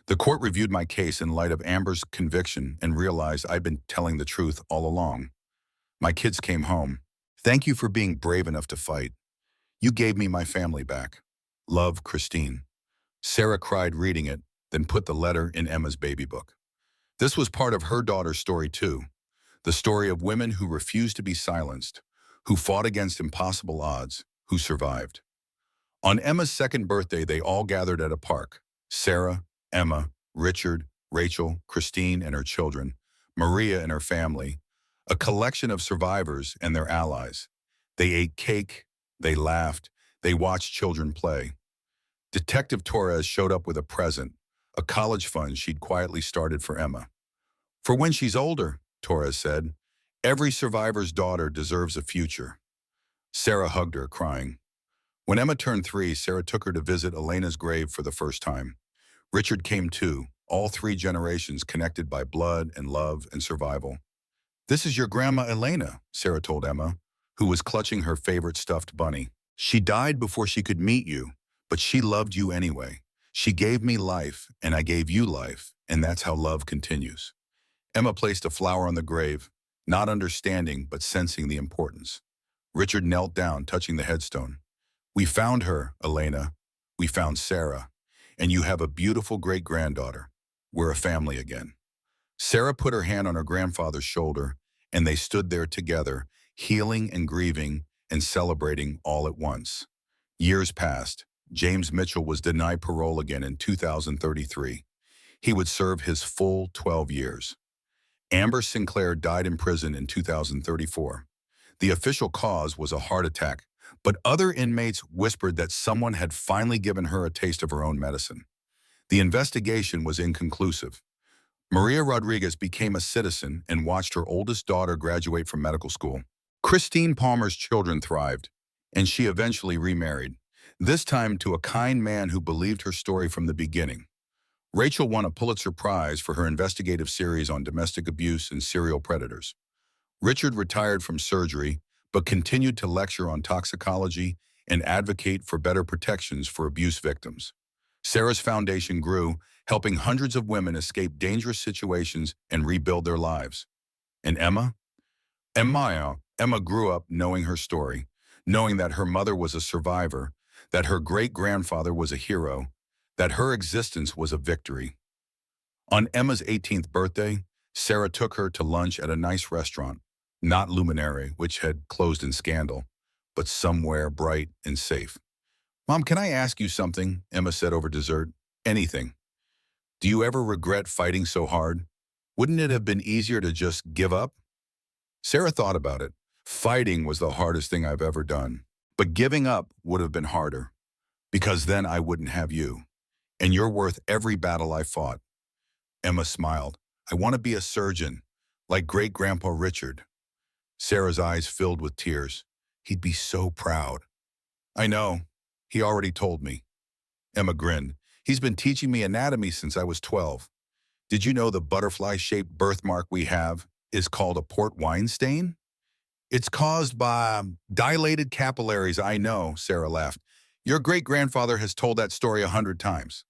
The court reviewed my case in light of Amber's conviction and realized I'd been telling the truth all along. My kids came home. Thank you for being brave enough to fight. You gave me my family back. Love, Christine." Sarah cried reading it, then put the letter in Emma's baby book. This was part of her daughter's story too. The story of women who refused to be silenced, who fought against impossible odds, who survived. On Emma's second birthday, they all gathered at a park. Sarah, Emma, Richard, Rachel, Christine and her children, Maria and her family, a collection of survivors and their allies. They ate cake, they laughed, they watched children play. Detective Torres showed up with a present, a college fund she'd quietly started for Emma. "For when she's older," Torres said, "every survivor's daughter deserves a future." Sarah hugged her, crying. When Emma turned 3, Sarah took her to visit Elena's grave for the first time. Richard came too, all 3 generations connected by blood and love and survival. "This is your grandma Elena," Sarah told Emma, who was clutching her favorite stuffed bunny. "She died before she could meet you, but she loved you anyway. She gave me life, and I gave you life, and that's how love continues." Emma placed a flower on the grave, not understanding but sensing the importance. Richard knelt down, touching the headstone. "We found her, Elena. We found Sarah. And you have a beautiful great-granddaughter. We're a family again." Sarah put her hand on her grandfather's shoulder, and they stood there together, healing and grieving, and celebrating all at once. Years passed. James Mitchell was denied parole again in 2033. He would serve his full 12 years. Amber Sinclair died in prison in 2034. The official cause was a heart attack, but other inmates whispered that someone had finally given her a taste of her own medicine. The investigation was inconclusive. Maria Rodriguez became a citizen and watched her oldest daughter graduate from medical school. Christine Palmer's children thrived, and she eventually remarried, this time to a kind man who believed her story from the beginning. Rachel won a Pulitzer Prize for her investigative series on domestic abuse and serial predators. Richard retired from surgery, but continued to lecture on toxicology and advocate for better protections for abuse victims. Sarah's foundation grew, helping hundreds of women escape dangerous situations and rebuild their lives. And Emma? Emma grew up knowing her story, knowing that her mother was a survivor, that her great-grandfather was a hero, that her existence was a victory. On Emma's 18th birthday, Sarah took her to lunch at a nice restaurant, not Luminary, which had closed in scandal, but somewhere bright and safe. "Mom, can I ask you something?" Emma said over dessert. "Anything. Do you ever regret fighting so hard? Wouldn't it have been easier to just give up?" Sarah thought about it. Fighting was the hardest thing I've ever done. But giving up would have been harder, because then I wouldn't have you. And you're worth every battle I fought. Emma smiled. "I want to be a surgeon, like great-grandpa Richard." Sarah's eyes filled with tears. "He'd be so proud." "I know. He already told me." Emma grinned. "He's been teaching me anatomy since I was 12. Did you know the butterfly-shaped birthmark we have is called a port wine stain? It's caused by dilated capillaries." "I know," Sarah laughed. "Your great-grandfather has told that story 100 times.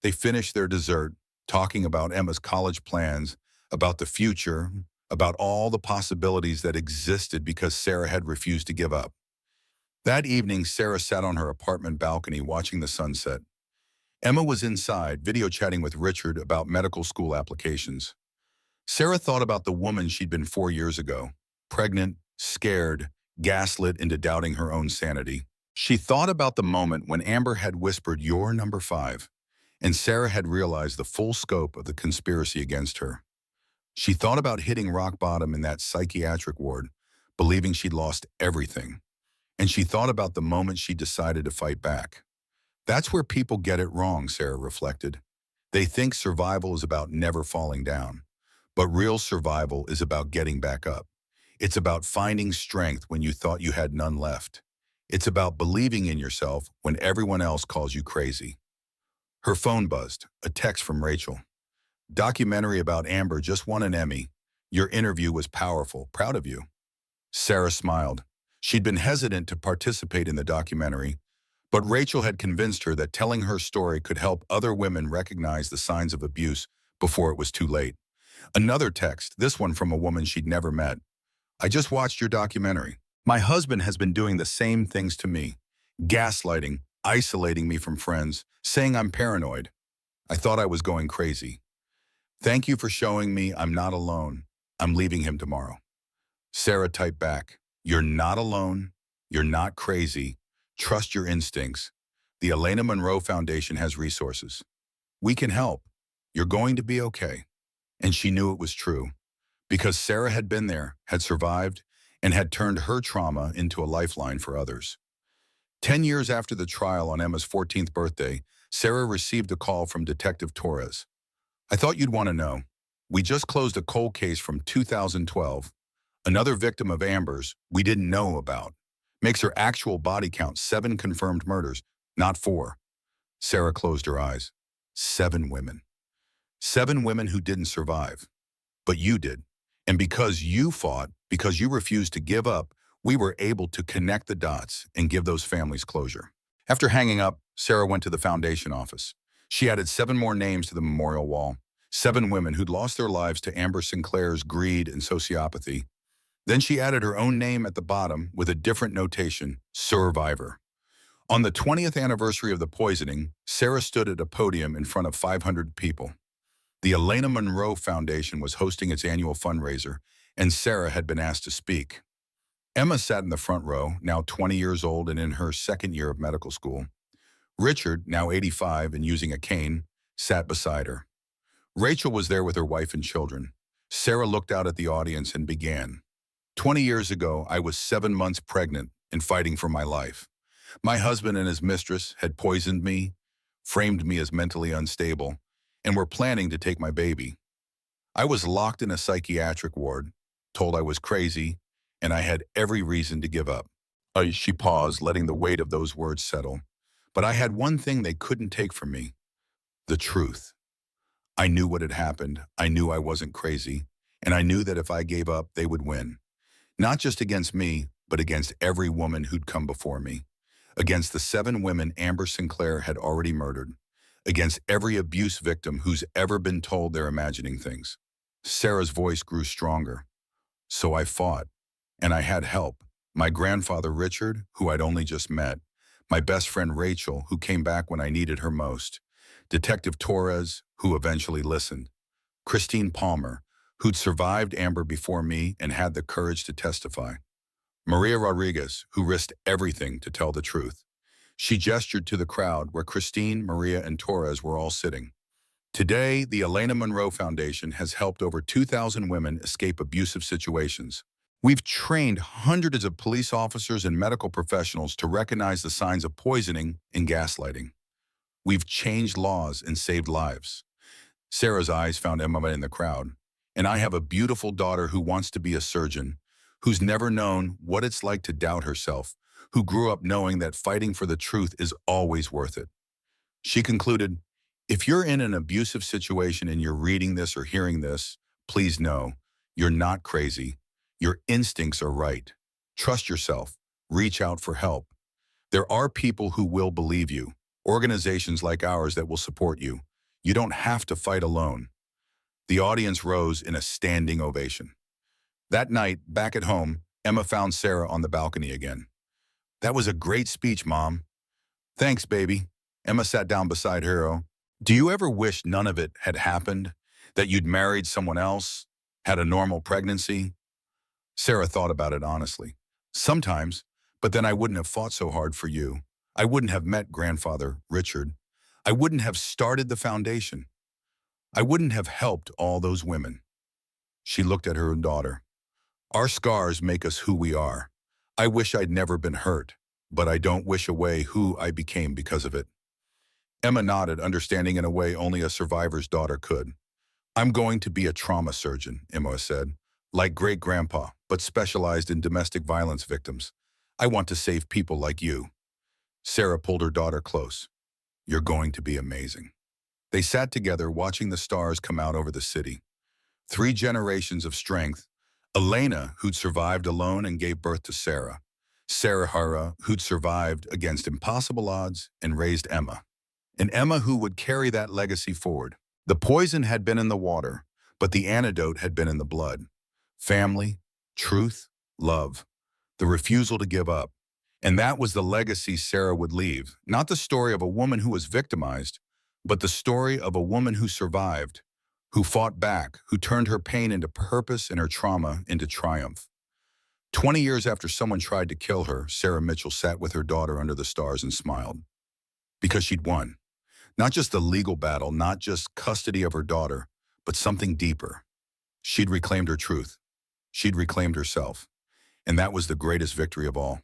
They finished their dessert, talking about Emma's college plans, about the future, about all the possibilities that existed because Sarah had refused to give up. That evening, Sarah sat on her apartment balcony watching the sunset. Emma was inside, video chatting with Richard about medical school applications. Sarah thought about the woman she'd been 4 years ago, pregnant, scared, gaslit into doubting her own sanity. She thought about the moment when Amber had whispered, "You're number 5," and Sarah had realized the full scope of the conspiracy against her. She thought about hitting rock bottom in that psychiatric ward, believing she'd lost everything. And she thought about the moment she decided to fight back. That's where people get it wrong, Sarah reflected. They think survival is about never falling down. But real survival is about getting back up. It's about finding strength when you thought you had none left. It's about believing in yourself when everyone else calls you crazy. Her phone buzzed, a text from Rachel. "Documentary about Amber just won an Emmy. Your interview was powerful. Proud of you." Sarah smiled. She'd been hesitant to participate in the documentary, but Rachel had convinced her that telling her story could help other women recognize the signs of abuse before it was too late. Another text, this one from a woman she'd never met. "I just watched your documentary. My husband has been doing the same things to me, gaslighting, isolating me from friends, saying I'm paranoid. I thought I was going crazy. Thank you for showing me I'm not alone. I'm leaving him tomorrow." Sarah typed back, "You're not alone. You're not crazy. Trust your instincts. The Elena Monroe Foundation has resources. We can help. You're going to be okay." And she knew it was true, because Sarah had been there, had survived, and had turned her trauma into a lifeline for others. 10 years after the trial on Emma's 14th birthday, Sarah received a call from Detective Torres. "I thought you'd want to know. We just closed a cold case from 2012. Another victim of Amber's we didn't know about. Makes her actual body count 7 confirmed murders, not 4. Sarah closed her eyes. 7 women. 7 women who didn't survive. But you did. And because you fought, because you refused to give up, we were able to connect the dots and give those families closure." After hanging up, Sarah went to the foundation office. She added 7 more names to the memorial wall. 7 women who'd lost their lives to Amber Sinclair's greed and sociopathy. Then she added her own name at the bottom with a different notation, "Survivor." On the 20th anniversary of the poisoning, Sarah stood at a podium in front of 500 people. The Elena Monroe Foundation was hosting its annual fundraiser, and Sarah had been asked to speak. Emma sat in the front row, now 20 years old and in her second year of medical school. Richard, now 85 and using a cane, sat beside her. Rachel was there with her wife and children. Sarah looked out at the audience and began. 20 years ago, I was 7 months pregnant and fighting for my life. My husband and his mistress had poisoned me, framed me as mentally unstable, and were planning to take my baby. I was locked in a psychiatric ward, told I was crazy, and I had every reason to give up. She paused, letting the weight of those words settle. But I had one thing they couldn't take from me: the truth. I knew what had happened, I knew I wasn't crazy, and I knew that if I gave up, they would win. Not just against me, but against every woman who'd come before me. Against the 7 women Amber Sinclair had already murdered. Against every abuse victim who's ever been told they're imagining things. Sarah's voice grew stronger. So I fought, and I had help. My grandfather Richard, who I'd only just met. My best friend Rachel, who came back when I needed her most. Detective Torres, who eventually listened. Christine Palmer, who'd survived Amber before me and had the courage to testify. Maria Rodriguez, who risked everything to tell the truth. She gestured to the crowd where Christine, Maria, and Torres were all sitting. Today, the Elena Monroe Foundation has helped over 2,000 women escape abusive situations. We've trained hundreds of police officers and medical professionals to recognize the signs of poisoning and gaslighting. We've changed laws and saved lives. Sarah's eyes found Emma in the crowd. And I have a beautiful daughter who wants to be a surgeon, who's never known what it's like to doubt herself, who grew up knowing that fighting for the truth is always worth it. She concluded, if you're in an abusive situation and you're reading this or hearing this, please know you're not crazy. Your instincts are right. Trust yourself. Reach out for help. There are people who will believe you, organizations like ours that will support you. You don't have to fight alone. The audience rose in a standing ovation. That night, back at home, Emma found Sarah on the balcony again. That was a great speech, Mom. Thanks, baby. Emma sat down beside her hero. Do you ever wish none of it had happened? That you'd married someone else? Had a normal pregnancy? Sarah thought about it honestly. Sometimes, but then I wouldn't have fought so hard for you. I wouldn't have met grandfather, Richard. I wouldn't have started the foundation. I wouldn't have helped all those women. She looked at her daughter. Our scars make us who we are. I wish I'd never been hurt, but I don't wish away who I became because of it. Emma nodded, understanding in a way only a survivor's daughter could. I'm going to be a trauma surgeon, Emma said, like great-grandpa, but specialized in domestic violence victims. I want to save people like you. Sarah pulled her daughter close. You're going to be amazing. They sat together, watching the stars come out over the city. 3 generations of strength. Elena, who'd survived alone and gave birth to Sarah. Sarah Hara, who'd survived against impossible odds and raised Emma. And Emma who would carry that legacy forward. The poison had been in the water, but the antidote had been in the blood. Family, truth, love, the refusal to give up. And that was the legacy Sarah would leave. Not the story of a woman who was victimized, but the story of a woman who survived, who fought back, who turned her pain into purpose and her trauma into triumph. 20 years after someone tried to kill her, Sarah Mitchell sat with her daughter under the stars and smiled. Because she'd won. Not just the legal battle, not just custody of her daughter, but something deeper. She'd reclaimed her truth. She'd reclaimed herself. And that was the greatest victory of all.